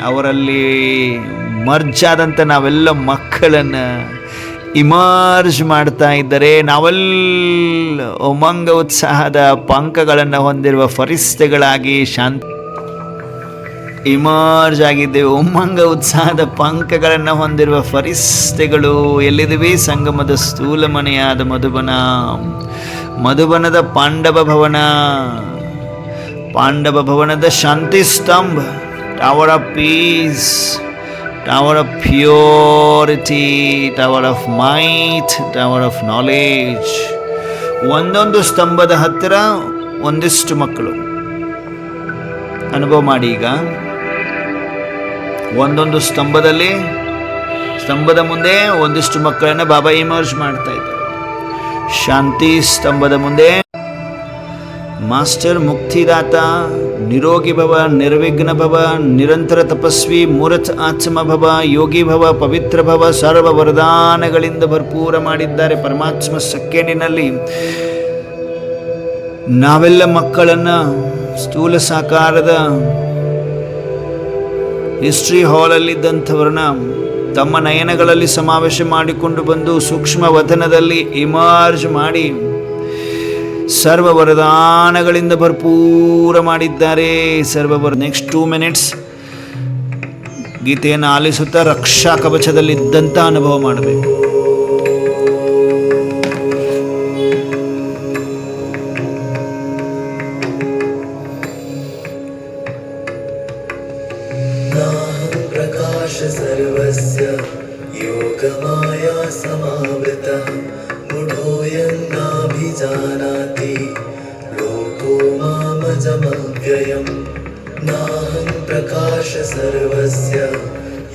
ಅವರಲ್ಲಿ ಮರ್ಜ್ ಆದಂಥ ನಾವೆಲ್ಲ ಮಕ್ಕಳನ್ನು ಇಮರ್ಜ್ ಮಾಡ್ತಾ ಇದ್ದಾರೆ. ನಾವೆಲ್ಲ ಉಮಂಗ ಉತ್ಸಾಹದ ಪಂಕಗಳನ್ನು ಹೊಂದಿರುವ ಫರಿಸ್ತೆಗಳಾಗಿ ಇಮರ್ಜ್ ಆಗಿದ್ದೇವೆ. ಉಮಂಗ ಉತ್ಸಾಹದ ಪಂಕಗಳನ್ನು ಹೊಂದಿರುವ ಫರಿಸ್ತೆಗಳು ಎಲ್ಲಿದ್ದೀವಿ? ಸಂಗಮದ ಸ್ಥೂಲ ಮನೆಯಾದ ಮಧುಬನದ ಪಾಂಡವ ಭವನದ ಶಾಂತಿ ಸ್ತಂಭ, tower of peace, tower of purity, tower of might, tower of knowledge. ಒಂದೊಂದು ಸ್ತಂಭದ ಹತ್ತಿರ ಒಂದಿಷ್ಟು ಮಕ್ಕಳು. ಅನುಭವ ಮಾಡಿ. ಈಗ ಒಂದೊಂದು ಸ್ತಂಭದ ಮುಂದೆ ಒಂದಿಷ್ಟು ಮಕ್ಕಳನ್ನು ಬಾಬಾ ಇಮರ್ಜ್ ಮಾಡ್ತಾ ಇದ್ದಾರೆ. ಶಾಂತಿ ಸ್ತಂಭದ ಮುಂದೆ ಮಾಸ್ಟರ್ ಮುಕ್ತಿದಾತ, ನಿರೋಗಿ ಭವ, ನಿರ್ವಿಘ್ನ ಭವ, ನಿರಂತರ ತಪಸ್ವಿ, ಮೂರಥ ಆತ್ಮ ಭವ, ಯೋಗಿ ಭವ, ಪವಿತ್ರ ಭವ, ಸರ್ವ ವರದಾನಗಳಿಂದ ಭರ್ಪೂರ ಮಾಡಿದ್ದಾರೆ ಪರಮಾತ್ಮ. ಸೆಕೆಂಡಿನಲ್ಲಿ ನಾವೆಲ್ಲ ಮಕ್ಕಳನ್ನು ಸ್ಥೂಲ ಸಾಕಾರದ ಹಿಸ್ಟ್ರಿ ಹಾಲಲ್ಲಿದ್ದಂಥವ್ರನ್ನ ತಮ್ಮ ನಯನಗಳಲ್ಲಿ ಸಮಾವೇಶ ಮಾಡಿಕೊಂಡು ಬಂದು ಸೂಕ್ಷ್ಮ ವತನದಲ್ಲಿ ಇಮರ್ಜ್ ಮಾಡಿ ಸರ್ವ ವರದಾನಗಳಿಂದ ಭರ್ಪೂರ ಮಾಡಿದ್ದಾರೆ. ನೆಕ್ಸ್ಟ್ 2 minutes ಗೀತೆಯನ್ನು ಆಲಿಸುತ್ತಾ ರಕ್ಷಾ ಕವಚದಲ್ಲಿದ್ದಂಥ ಅನುಭವ ಮಾಡಬೇಕು. सर्वस्य योगमाया समावृतः मूढोऽयं नाभिजानाति लोको मामजानाति मायासमावृतमव्ययम् नाहं प्रकाश सर्वस्य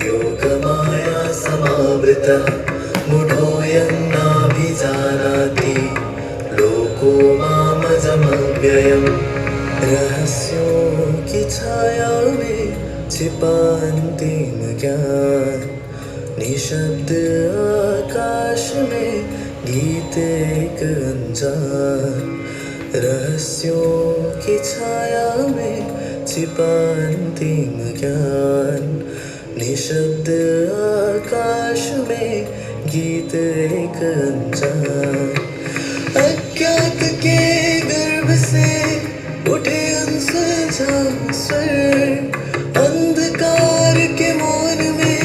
योगमाया समावृतः मूढोऽयं नाभिजानाति लोको मामजमव्ययम् रहस्यों की छाया में छिपा अंतिम ज्ञान निशब्द आकाश में गीत एक अनजान रहस्यों की छाया में छिपा अंतिम ज्ञान निशब्द आकाश में गीत एक अनजान अज्ञात के गर्भ से उठे अनसुलझा स्वर अंधकार के मौन में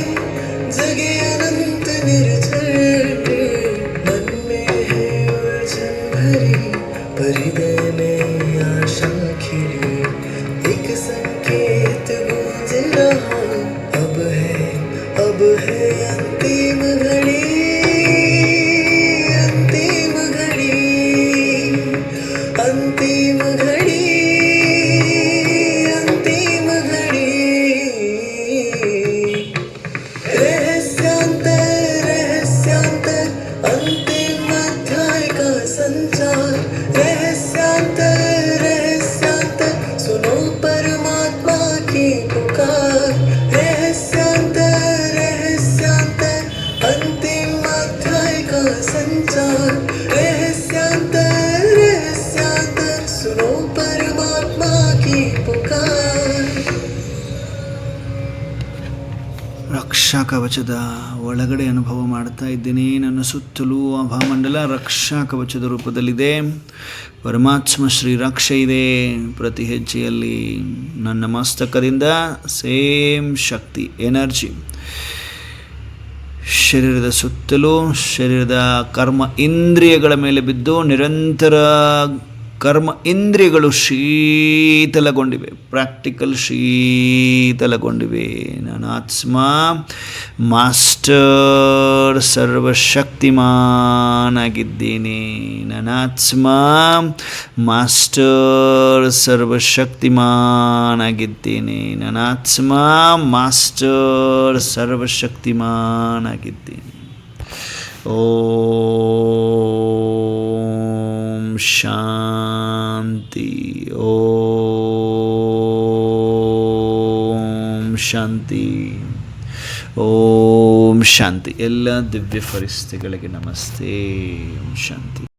जगे अनंत निर्झर मन में है उलझन भरी पर हृदय में आशा खिली एक संकेत गूंज रहा अब है अंतिम घड़ी अंतिम घड़ी अंतिम घड़ी अंतिम घड़ी रहस्यांतर अंतिम अध्याय का संचार रहस्यांतर सुनो परमात्मा की पुकार रहस्यांतर अंतिम अध्याय का संचार रहस्यांतर सुनो परमात्मा की पुकार. ರಕ್ಷಾ ಕವಚದ ಒಳಗಡೆ ಅನುಭವ ಮಾಡ್ತಾ ಇದ್ದೀನಿ. ನನ್ನ ಸುತ್ತಲೂ ಅಭಾಮಂಡಲ ರಕ್ಷಾ ಕವಚದ ರೂಪದಲ್ಲಿದೆ. ಪರಮಾತ್ಮ ಶ್ರೀ ರಕ್ಷೆ ಇದೆ ಪ್ರತಿ ಹೆಜ್ಜೆಯಲ್ಲಿ. ನನ್ನ ಮಸ್ತಕದಿಂದ ಸೇಮ್ ಶಕ್ತಿ ಎನರ್ಜಿ ಶರೀರದ ಸುತ್ತಲೂ ಶರೀರದ ಕರ್ಮ ಇಂದ್ರಿಯಗಳ ಮೇಲೆ ಬಿದ್ದು ನಿರಂತರ ಕರ್ಮ ಇಂದ್ರಿಯಗಳು ಶೀತಲಗೊಂಡಿವೆ, ಪ್ರಾಕ್ಟಿಕಲ್ ಶೀತಲಗೊಂಡಿವೆ. ನಾನು ಆತ್ಮ ಮಾಸ್ಟರ್ ಸರ್ವಶಕ್ತಿಮಾನಾಗಿದ್ದೀನಿ. ನನ್ನ ಆತ್ಮ ಮಾಸ್ಟರ್ ಸರ್ವಶಕ್ತಿಮಾನಾಗಿದ್ದೀನಿ. ನನ್ನ ಆತ್ಮ ಮಾಸ್ಟರ್ ಸರ್ವಶಕ್ತಿಮಾನಾಗಿದ್ದೀನಿ. ಓಂ ಶಾಂತಿ. ಓಂ ಶಾಂತಿ. ಓಂ ಶಾಂತಿ. ಎಲ್ಲ ದಿವ್ಯ ಪರಿಸ್ಥಿತಿಗಳಿಗೆ ನಮಸ್ತೆ. ಓಂ ಶಾಂತಿ.